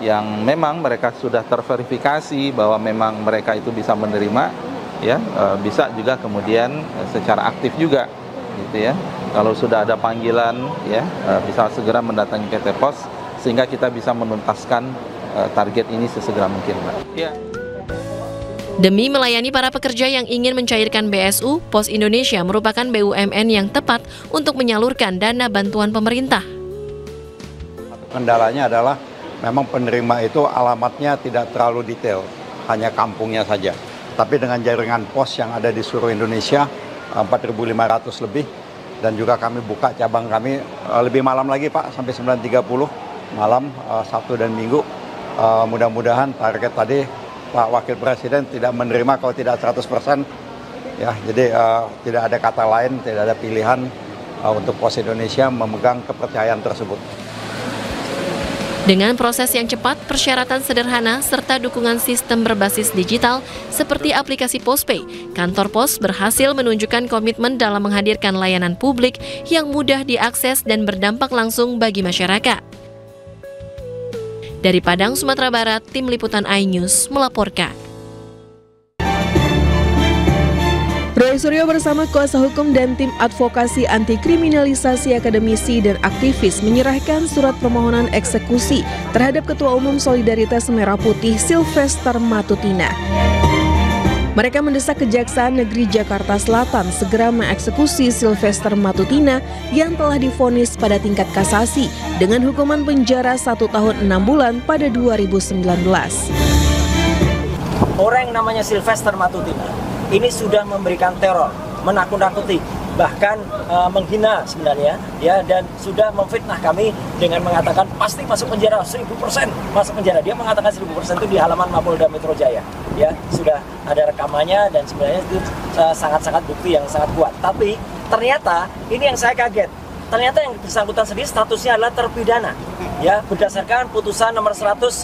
[SPEAKER 13] yang memang mereka sudah terverifikasi bahwa memang mereka itu bisa menerima, ya bisa juga kemudian secara aktif juga, gitu ya. Kalau sudah ada panggilan, ya bisa segera mendatangi PT Pos sehingga kita bisa menuntaskan target ini sesegera mungkin, Mbak. Ya.
[SPEAKER 4] Demi melayani para pekerja yang ingin mencairkan BSU, Pos Indonesia merupakan BUMN yang tepat untuk menyalurkan dana bantuan pemerintah.
[SPEAKER 5] Kendalanya adalah memang penerima itu alamatnya tidak terlalu detail, hanya kampungnya saja. Tapi dengan jaringan pos yang ada di seluruh Indonesia, 4.500 lebih, dan juga kami buka cabang kami lebih malam lagi Pak, sampai 9.30 malam, Sabtu dan Minggu. Mudah-mudahan target tadi Pak Wakil Presiden tidak menerima kalau tidak 100%. Ya, jadi tidak ada kata lain, tidak ada pilihan untuk Pos Indonesia memegang kepercayaan tersebut.
[SPEAKER 4] Dengan proses yang cepat, persyaratan sederhana, serta dukungan sistem berbasis digital seperti aplikasi PosPay, kantor pos berhasil menunjukkan komitmen dalam menghadirkan layanan publik yang mudah diakses dan berdampak langsung bagi masyarakat. Dari Padang, Sumatera Barat, Tim Liputan iNews melaporkan.
[SPEAKER 12] Roy Suryo bersama kuasa hukum dan tim advokasi anti kriminalisasi akademisi dan aktivis menyerahkan surat permohonan eksekusi terhadap Ketua Umum Solidaritas Merah Putih Sylvester Matutina. Mereka mendesak Kejaksaan Negeri Jakarta Selatan segera mengeksekusi Sylvester Matutina yang telah divonis pada tingkat kasasi dengan hukuman penjara 1 tahun 6 bulan pada 2019.
[SPEAKER 15] Orang yang namanya Sylvester Matutina ini sudah memberikan teror, menakut-nakuti, bahkan menghina sebenarnya, ya, dan sudah memfitnah kami dengan mengatakan pasti masuk penjara 1000% masuk penjara. Dia mengatakan 1000% itu di halaman Mapolda Metro Jaya, ya, sudah ada rekamannya dan sebenarnya itu sangat-sangat bukti yang sangat kuat. Tapi ternyata ini yang saya kaget. Ternyata yang bersangkutan sendiri statusnya adalah terpidana, ya, berdasarkan putusan nomor 100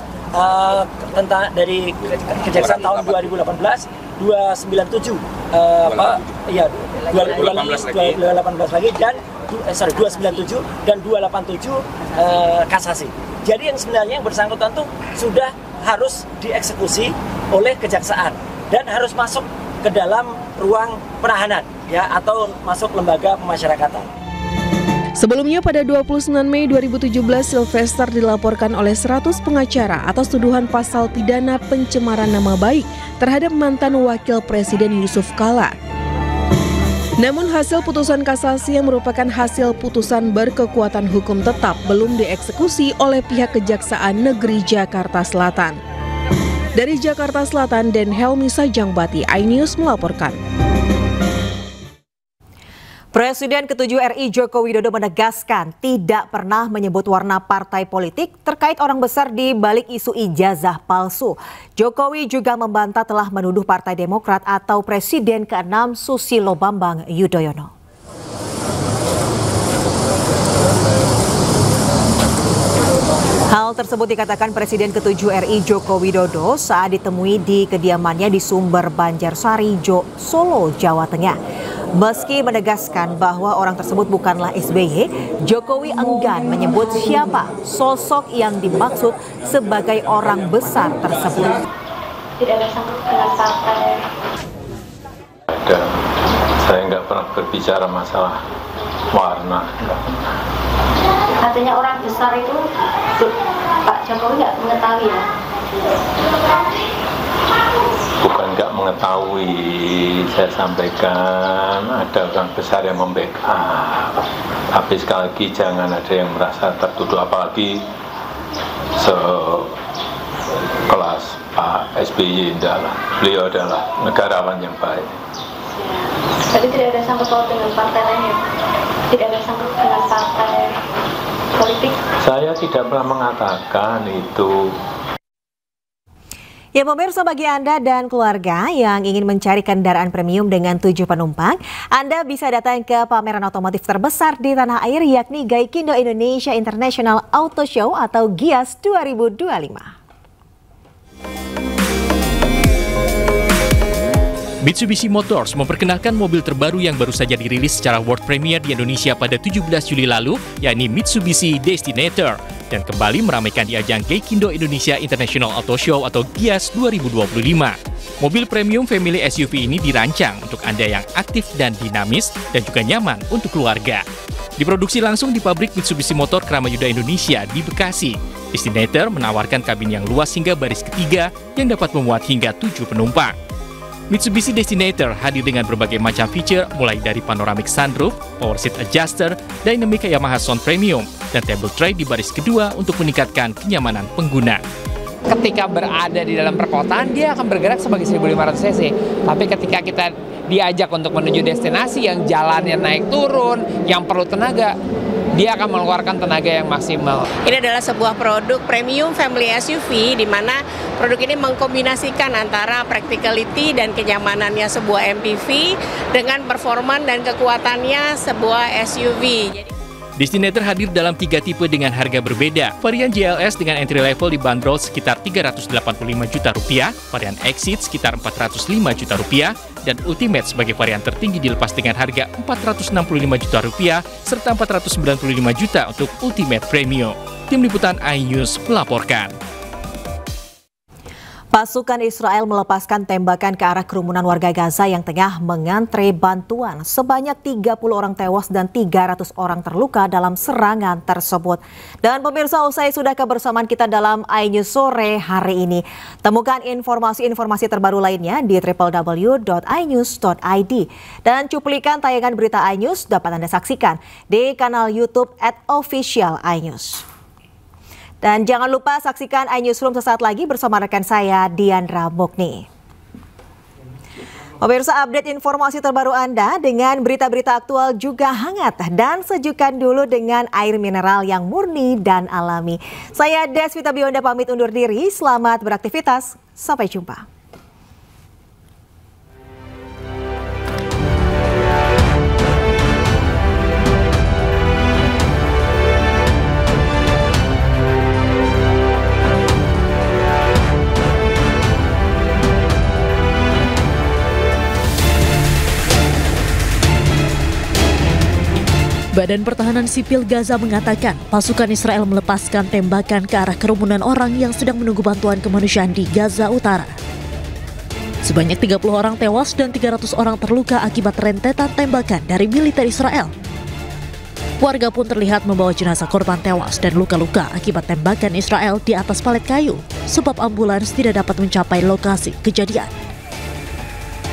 [SPEAKER 15] tentang dari Kejaksaan tahun 2018 297 ya 2018 lagi dan 297 dan 287 kasasi. Jadi yang sebenarnya yang bersangkutan tuh sudah harus dieksekusi oleh kejaksaan dan harus masuk ke dalam ruang penahanan, ya, atau masuk lembaga pemasyarakatan.
[SPEAKER 12] Sebelumnya pada 29 Mei 2017, Sylvester dilaporkan oleh 100 pengacara atas tuduhan pasal pidana pencemaran nama baik terhadap mantan Wakil Presiden Yusuf Kala. Namun hasil putusan kasasi yang merupakan hasil putusan berkekuatan hukum tetap belum dieksekusi oleh pihak Kejaksaan Negeri Jakarta Selatan. Dari Jakarta Selatan, Den Helmi Sajangbati, iNews melaporkan.
[SPEAKER 14] Presiden ke-7 RI Joko Widodo menegaskan tidak pernah menyebut warna partai politik terkait orang besar di balik isu ijazah palsu. Jokowi juga membantah telah menuduh Partai Demokrat atau Presiden ke-6 Susilo Bambang Yudhoyono. Hal tersebut dikatakan Presiden ke-7 RI Joko Widodo saat ditemui di kediamannya di Sumber Banjarsari, Solo, Jawa Tengah. Meski menegaskan bahwa orang tersebut bukanlah SBY, Jokowi enggan menyebut siapa sosok yang dimaksud sebagai orang besar tersebut.
[SPEAKER 16] Tidak ada sangkut dengan partai.
[SPEAKER 19] Saya nggak pernah berbicara masalah warna.
[SPEAKER 16] Katanya orang besar itu Pak Jokowi nggak mengetahui, ya?
[SPEAKER 19] Bukan nggak mengetahui, saya sampaikan ada orang besar yang membackup. Tapi sekali lagi jangan ada yang merasa tertuduh, apalagi sekelas Pak SBY. Beliau adalah negarawan yang baik.
[SPEAKER 16] Tapi tidak ada sangkut paut dengan partai lainnya, tidak ada sangkut dengan partai politik.
[SPEAKER 19] Saya tidak pernah mengatakan itu.
[SPEAKER 14] Ya pemirsa, bagi Anda dan keluarga yang ingin mencari kendaraan premium dengan 7 penumpang, Anda bisa datang ke pameran otomotif terbesar di tanah air yakni Gaikindo Indonesia International Auto Show atau GIAS 2025.
[SPEAKER 26] Mitsubishi Motors memperkenalkan mobil terbaru yang baru saja dirilis secara world premiere di Indonesia pada 17 Juli lalu, yakni Mitsubishi Destinator, dan kembali meramaikan di ajang Gaikindo Indonesia International Auto Show atau GIAS 2025. Mobil premium family SUV ini dirancang untuk Anda yang aktif dan dinamis dan juga nyaman untuk keluarga. Diproduksi langsung di pabrik Mitsubishi Motor Kramayuda Indonesia di Bekasi. Destinator menawarkan kabin yang luas hingga baris ketiga yang dapat memuat hingga 7 penumpang. Mitsubishi Destinator hadir dengan berbagai macam fitur mulai dari panoramic sunroof, power seat adjuster, dynamic Yamaha Sound Premium, dan table tray di baris kedua untuk meningkatkan kenyamanan pengguna.
[SPEAKER 1] Ketika berada di dalam perkotaan, dia akan bergerak sebagai 1500 cc. Tapi ketika kita diajak untuk menuju destinasi yang jalannya naik turun, yang perlu tenaga, dia akan mengeluarkan tenaga yang maksimal.
[SPEAKER 3] Ini adalah sebuah produk premium family SUV di mana produk ini mengkombinasikan antara practicality dan kenyamanannya sebuah MPV dengan performa dan kekuatannya sebuah SUV.
[SPEAKER 26] Destinator hadir dalam 3 tipe dengan harga berbeda. Varian GLS dengan entry level dibanderol sekitar Rp385 juta, varian Exit sekitar Rp405 juta, dan Ultimate sebagai varian tertinggi dilepas dengan harga Rp465 juta, serta Rp495 juta untuk Ultimate Premium. Tim Liputan iNews melaporkan.
[SPEAKER 14] Pasukan Israel melepaskan tembakan ke arah kerumunan warga Gaza yang tengah mengantre bantuan. Sebanyak 30 orang tewas dan 300 orang terluka dalam serangan tersebut. Dan pemirsa, usai sudah kebersamaan kita dalam iNews sore hari ini. Temukan informasi-informasi terbaru lainnya di www.inews.id. Dan cuplikan tayangan berita iNews dapat Anda saksikan di kanal YouTube @official iNews. Dan jangan lupa saksikan iNewsroom sesaat lagi bersama rekan saya Diandra Mukni. Pemirsa, update informasi terbaru Anda dengan berita-berita aktual juga hangat. Dan sejukkan dulu dengan air mineral yang murni dan alami. Saya Deswita Bionda pamit undur diri, selamat beraktivitas, sampai jumpa.
[SPEAKER 12] Badan Pertahanan Sipil Gaza mengatakan pasukan Israel melepaskan tembakan ke arah kerumunan orang yang sedang menunggu bantuan kemanusiaan di Gaza Utara. Sebanyak 30 orang tewas dan 300 orang terluka akibat rentetan tembakan dari militer Israel. Warga pun terlihat membawa jenazah korban tewas dan luka-luka akibat tembakan Israel di atas palet kayu, sebab ambulans tidak dapat mencapai lokasi kejadian.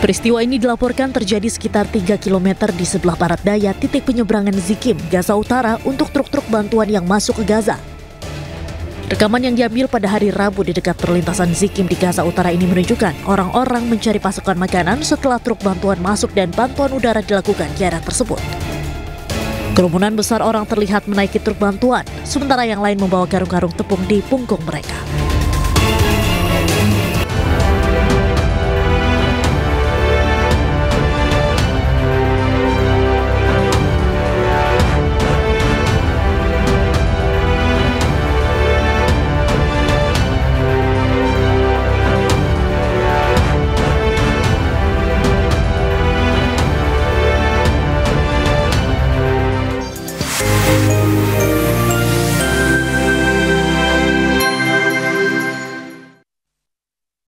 [SPEAKER 12] Peristiwa ini dilaporkan terjadi sekitar 3 km di sebelah barat daya titik penyeberangan Zikim, Gaza Utara untuk truk-truk bantuan yang masuk ke Gaza. Rekaman yang diambil pada hari Rabu di dekat perlintasan Zikim di Gaza Utara ini menunjukkan orang-orang mencari pasokan makanan setelah truk bantuan masuk dan bantuan udara dilakukan di area tersebut. Kerumunan besar orang terlihat menaiki truk bantuan, sementara yang lain membawa karung-karung tepung di punggung mereka.